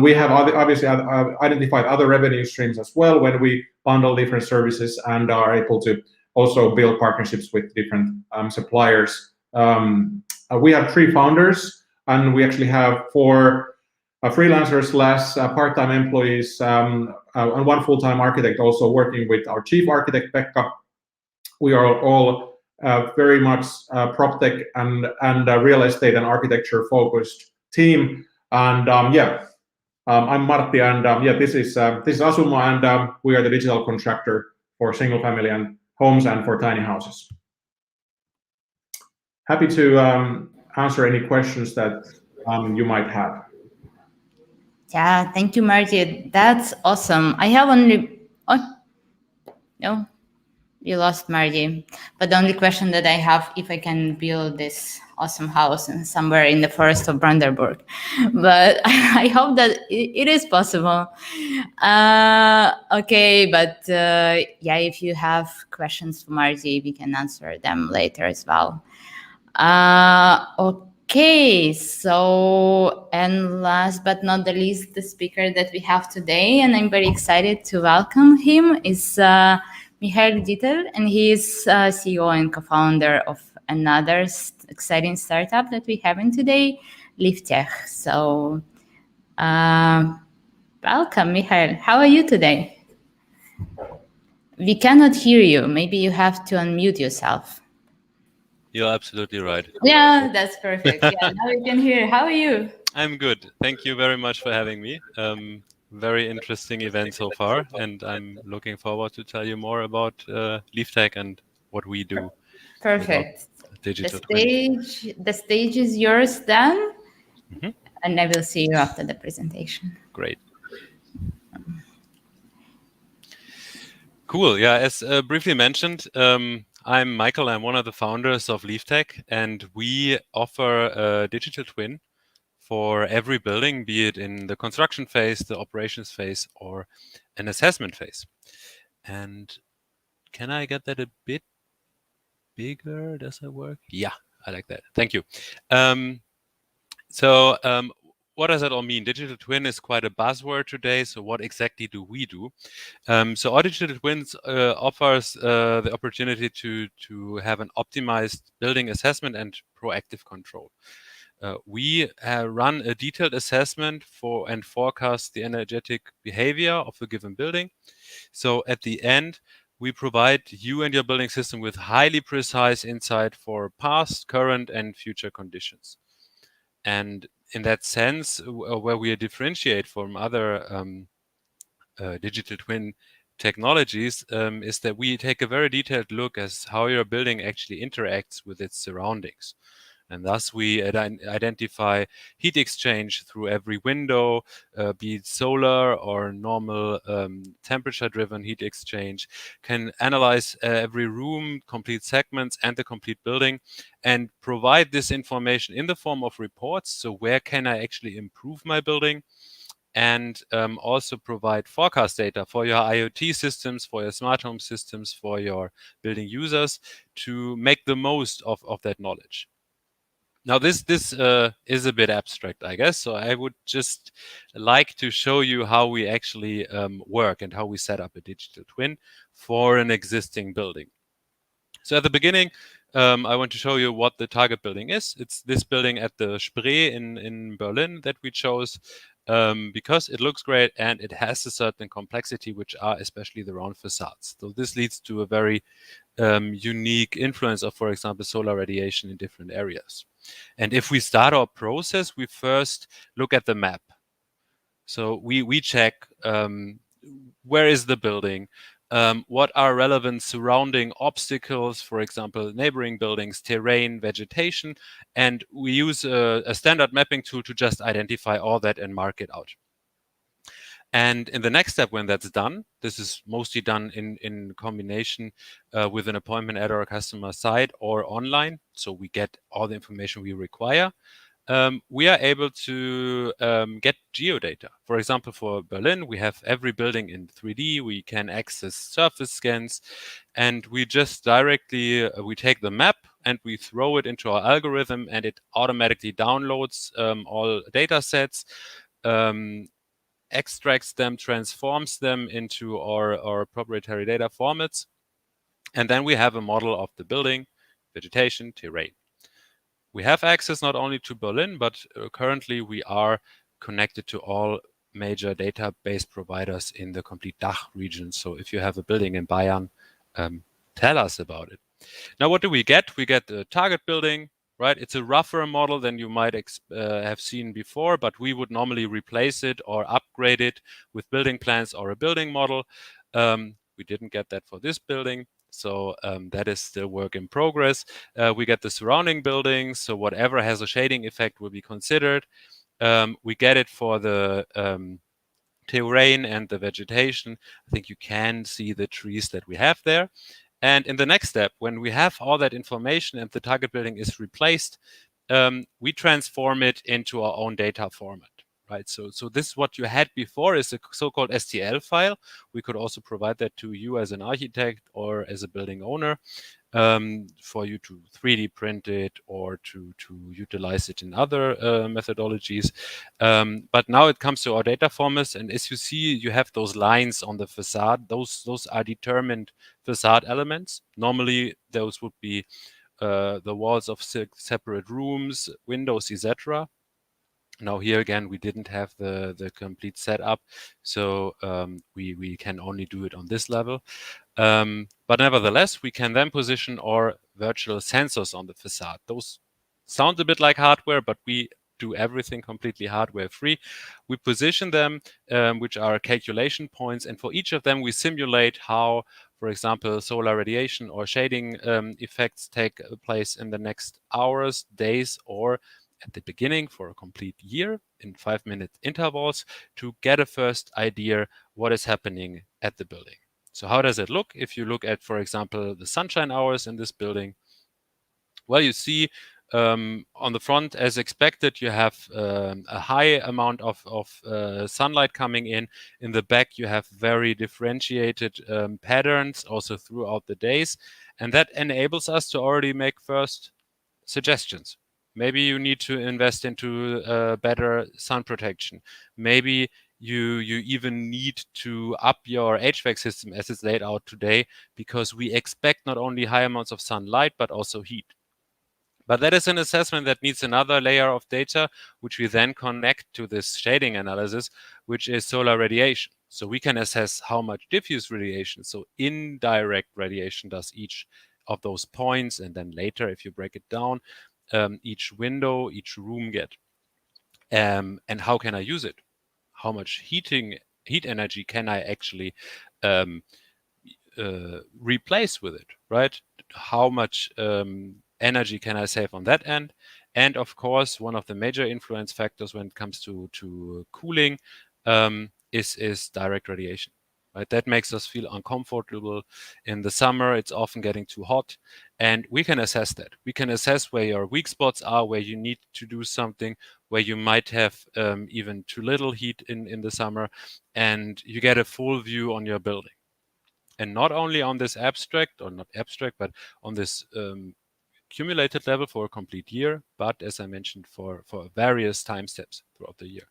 We have obviously identified other revenue streams as well when we bundle different services and are able to also build partnerships with different suppliers. We have 3 founders, and we actually have 4 freelancers / part-time employees, and 1 full-time architect also working with our chief architect, Pekka. We are all very much PropTech and real estate and architecture focused team. And I'm Martti, and this is Asuma, and we are the digital contractor for single family and homes and for tiny houses. Happy to answer any questions that you might have. Yeah, thank you, Marty. That's awesome. I have only. Oh, no, you lost Marty. But the only question that I have, if I can build this awesome house somewhere in the forest of Brandenburg, but I hope that it is possible. Okay, but yeah, if you have questions for Marty, we can answer them later as well. Okay, so, and last but not the least, the speaker that we have today, and I'm very excited to welcome him, is Michael Dittel, and he is CEO and co-founder of another exciting startup that we have in today, LiftTech. So, welcome, Michael. How are you today? We cannot hear you. Maybe you have to unmute yourself. You're absolutely right. Yeah, that's perfect. Yeah, now we can hear. How are you? I'm good. Thank you very much for having me. Very interesting event so far, and I'm looking forward to tell you more about LiftTech and what we do. Perfect. Digital the stage is yours then, and I will see you after the presentation. Great. Cool. Yeah, as briefly mentioned, I'm Michael. I'm one of the founders of LiftTech, and we offer a digital twin for every building, be it in the construction phase, the operations phase, or an assessment phase. And can I get that a bit bigger. Does that work? Yeah, I like that. Thank you. So what does that all mean? Digital twin is quite a buzzword today. So what exactly do we do? So our digital twins offers the opportunity to have an optimized building assessment and proactive control. We run a detailed assessment for and forecast the energetic behavior of a given building. So at the end, we provide you and your building system with highly precise insight for past, current, and future conditions. And in that sense, where we differentiate from other digital twin technologies is that we take a very detailed look as how your building actually interacts with its surroundings. And thus we identify heat exchange through every window, be it solar or normal temperature-driven heat exchange, can analyze every room, complete segments, and the complete building, and provide this information in the form of reports. So where can I actually improve my building? And also provide forecast data for your IoT systems, for your smart home systems, for your building users to make the most of that knowledge. Now, this is a bit abstract, I guess. So I would just like to show you how we actually work and how we set up a digital twin for an existing building. So at the beginning, I want to show you what the target building is. It's this building at the Spree in Berlin that we chose because it looks great and it has a certain complexity, which are especially the round facades. So this leads to a very unique influence of, for example, solar radiation in different areas. And if we start our process, we first look at the map. So we check where is the building, what are relevant surrounding obstacles, for example, neighboring buildings, terrain, vegetation, and we use a standard mapping tool to just identify all that and mark it out. And in the next step, when that's done, this is mostly done in combination with an appointment at our customer site or online. So we get all the information we require. We are able to get geodata. For example, for Berlin, we have every building in 3D. We can access surface scans, and we just directly we take the map and we throw it into our algorithm, and it automatically downloads all data sets. Extracts them, transforms them into our proprietary data formats. And then we have a model of the building, vegetation, terrain. We have access not only to Berlin, but currently we are connected to all major database providers in the complete DACH region. So if you have a building in Bayern, tell us about it. Now, what do we get? We get the target building, right? It's a rougher model than you might have seen before, but we would normally replace it or upgrade it with building plans or a building model. We didn't get that for this building. So that is still work in progress. We get the surrounding buildings. So whatever has a shading effect will be considered. We get it for the terrain and the vegetation. I think you can see the trees that we have there. And in the next step, when we have all that information and the target building is replaced, we transform it into our own data format, right? So this is what you had before is a so-called STL file. We could also provide that to you as an architect or as a building owner for you to 3D print it or to utilize it in other methodologies. But now it comes to our data formats, and as you see, you have those lines on the facade. Those are determined facade elements. Normally, those would be the walls of separate rooms, windows, etc. Now here again, we didn't have the complete setup, so we can only do it on this level. But nevertheless, we can then position our virtual sensors on the facade. Those sound a bit like hardware, but we do everything completely hardware free. We position them, which are calculation points, and for each of them, we simulate how, for example, solar radiation or shading effects take place in the next hours, days, or at the beginning for a complete year in 5-minute intervals to get a first idea what is happening at the building. So how does it look? If you look at, for example, the sunshine hours in this building, well, you see on the front, as expected, you have a high amount of sunlight coming in. In the back, you have very differentiated patterns also throughout the days. And that enables us to already make first suggestions. Maybe you need to invest into better sun protection. Maybe you even need to up your HVAC system as it's laid out today, because we expect not only high amounts of sunlight, but also heat. But that is an assessment that needs another layer of data, which we then connect to this shading analysis, which is solar radiation. So we can assess how much diffuse radiation, so indirect radiation, does each of those points, and then later, if you break it down, each window, each room get. And how can I use it? How much heat energy can I actually replace with it, right? How much energy can I save on that end? And of course, one of the major influence factors when it comes to cooling is direct radiation. Right? That makes us feel uncomfortable in the summer. It's often getting too hot, and we can assess that. We can assess where your weak spots are, where you need to do something, where you might have even too little heat in the summer, and you get a full view on your building. And not only on this abstract, or not abstract, but on this accumulated level for a complete year, but as I mentioned, for various time steps throughout the year.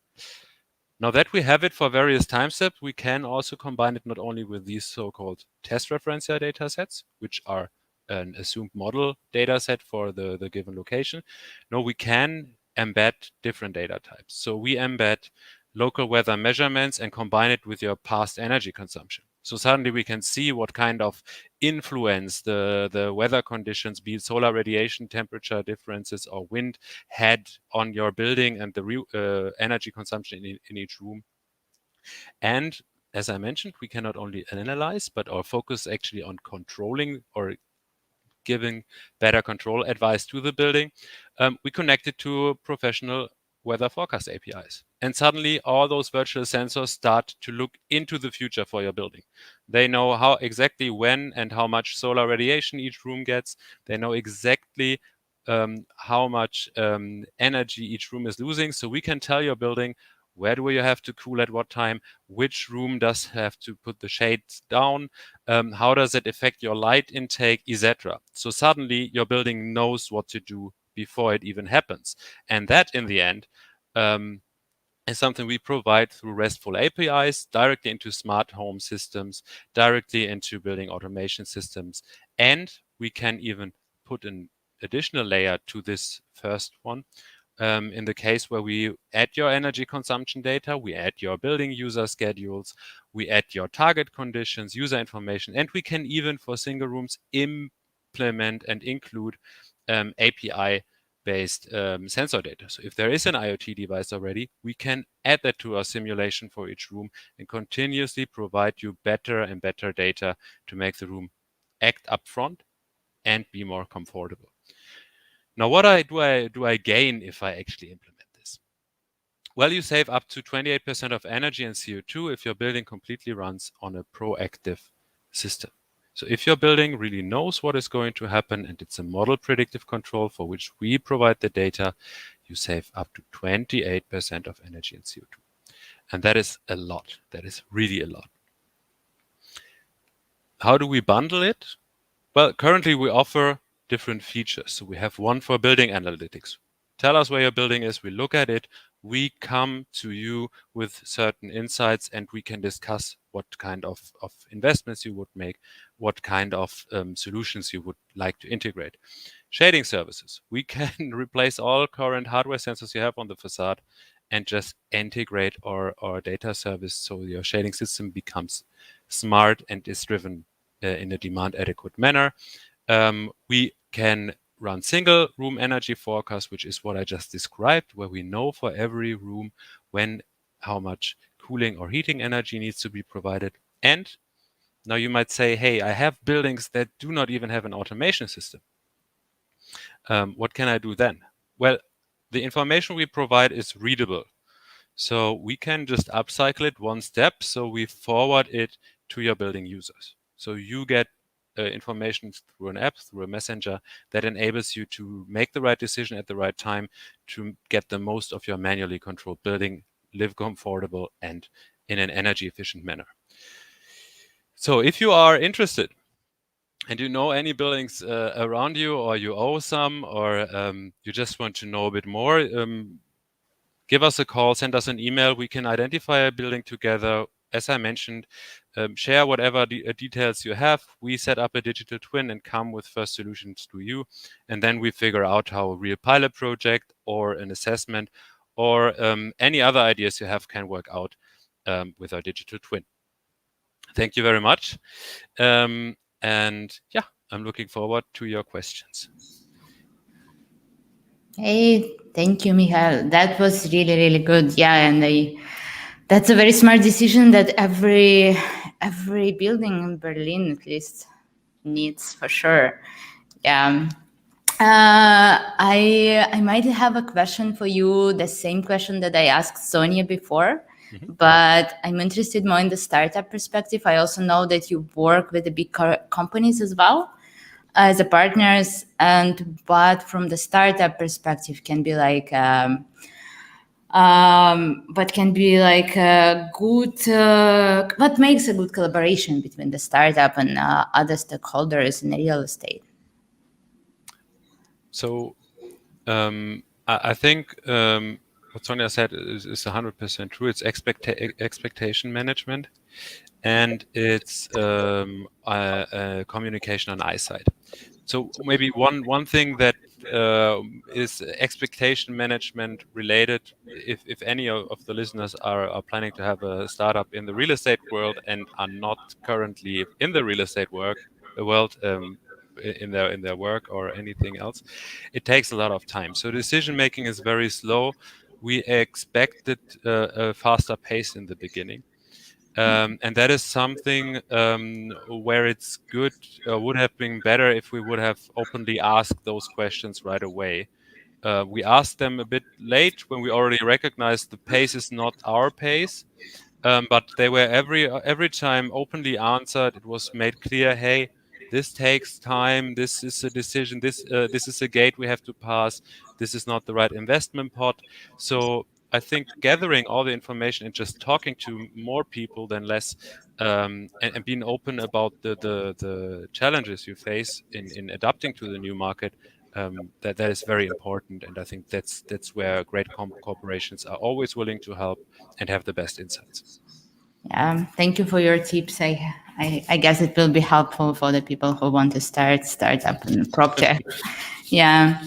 Now that we have it for various time steps, we can also combine it not only with these so-called test referencia data sets, which are an assumed model data set for the given location. No, we can embed different data types. So we embed local weather measurements and combine it with your past energy consumption. So suddenly we can see what kind of influence the weather conditions, be it solar radiation, temperature differences, or wind, had on your building and the energy consumption in each room. And as I mentioned, we can not only analyze, but our focus actually on controlling or giving better control advice to the building. We connect it to professional weather forecast APIs. And suddenly all those virtual sensors start to look into the future for your building. They know how exactly when and how much solar radiation each room gets. They know exactly how much energy each room is losing. So we can tell your building, where do you have to cool at what time? Which room does have to put the shades down? How does it affect your light intake, etc.? So suddenly your building knows what to do before it even happens. And that, in the end, is something we provide through RESTful APIs directly into smart home systems, directly into building automation systems. And we can even put an additional layer to this first one. In the case where we add your energy consumption data, we add your building user schedules, we add your target conditions, user information, and we can even, for single rooms, implement and include API-based sensor data. So if there is an IoT device already, we can add that to our simulation for each room and continuously provide you better and better data to make the room act upfront and be more comfortable. Now, what do I gain if I actually implement this? Well, you save up to 28% of energy and CO2 if your building completely runs on a proactive system. So if your building really knows what is going to happen and it's a model predictive control for which we provide the data, you save up to 28% of energy and CO2. And that is a lot. That is really a lot. How do we bundle it? Well, currently we offer different features. So we have one for building analytics. Tell us where your building is. We look at it. We come to you with certain insights, and we can discuss what kind of investments you would make, what kind of solutions you would like to integrate. Shading services. We can replace all current hardware sensors you have on the facade and just integrate our data service so your shading system becomes smart and is driven in a demand adequate manner. We can run single room energy forecast, which is what I just described, where we know for every room how much cooling or heating energy needs to be provided. And now you might say, hey, I have buildings that do not even have an automation system. What can I do then? Well, the information we provide is readable. So we can just upcycle it one step. So we forward it to your building users. So you get information through an app, through a messenger that enables you to make the right decision at the right time to get the most of your manually controlled building, live comfortable and in an energy efficient manner. So if you are interested and you know any buildings around you, or you owe some, or you just want to know a bit more, give us a call, send us an email. We can identify a building together. As I mentioned, share whatever details you have. We set up a digital twin and come with first solutions to you. And then we figure out how a real pilot project or an assessment or any other ideas you have can work out with our digital twin. Thank you very much. And yeah, I'm looking forward to your questions. Hey, thank you, Michael. That was really, really good. Yeah, and that's a very smart decision that every building in Berlin, at least, needs for sure. Yeah. I might have a question for you, the same question that I asked Sonia before, but I'm interested more in the startup perspective. I also know that you work with the big companies as well as a partners, and what from the startup perspective can be like, what can be like a good, what makes a good collaboration between the startup and other stakeholders in real estate? So I think what Sonia said is 100% true. It's expectation management, and it's communication on eyesight. So maybe one thing that is expectation management related, if any of the listeners are planning to have a startup in the real estate world and are not currently in the real estate world, in their work or anything else, it takes a lot of time. So decision making is very slow. We expected a faster pace in the beginning. And that is something where it's good, would have been better if we would have openly asked those questions right away. We asked them a bit late when we already recognized the pace is not our pace, but they were every time openly answered. It was made clear, hey, this takes time. This is a decision. This is a gate we have to pass. This is not the right investment pot. So I think gathering all the information and just talking to more people than less, and being open about the challenges you face in adapting to the new market, that is very important. And I think that's where great corporations are always willing to help and have the best insights. Yeah, thank you for your tips. I guess it will be helpful for the people who want to start up in PropTech. Yeah.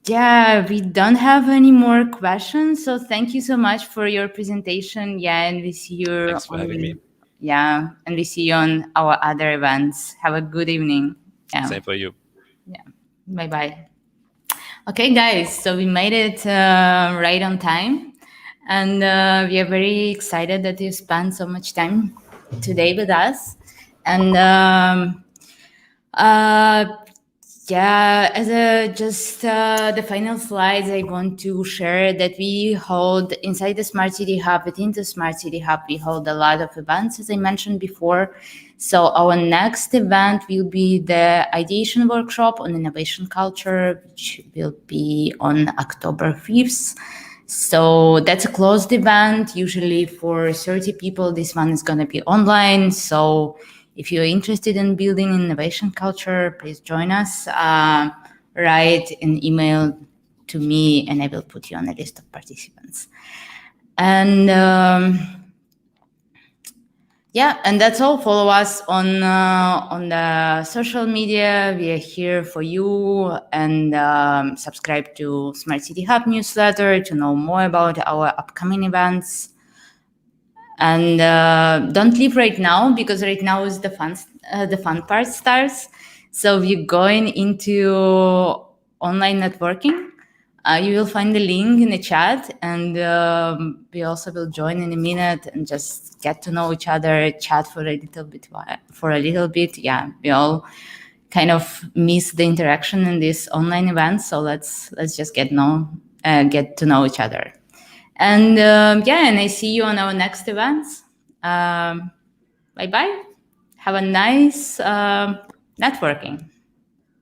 Yeah, we don't have any more questions. So thank you so much for your presentation. Yeah, and we see you. Thanks for having me. Yeah, and we see you on our other events. Have a good evening. Yeah. Same for you. Yeah. Bye-bye. Okay, guys. So we made it right on time. And we are very excited that you spent so much time today with us. And yeah, as the final slides, I want to share that we hold inside the Smart City Hub, within the Smart City Hub, we hold a lot of events, as I mentioned before. So our next event will be the ideation workshop on innovation culture, which will be on October 5th. So that's a closed event, usually for 30 people. This one is going to be online. So if you're interested in building innovation culture, please join us. Write an email to me and I will put you on a list of participants. And yeah, and that's all. Follow us on the social media. We are here for you, and subscribe to Smart City Hub newsletter to know more about our upcoming events. And don't leave right now, because right now is the fun part starts. So we're going into online networking. You will find the link in the chat, and we also will join in a minute and just get to know each other, chat for a little bit. Yeah, we all kind of miss the interaction in this online event, so let's just get to know each other. And yeah, and I see you on our next events. Bye bye. have a nice networking.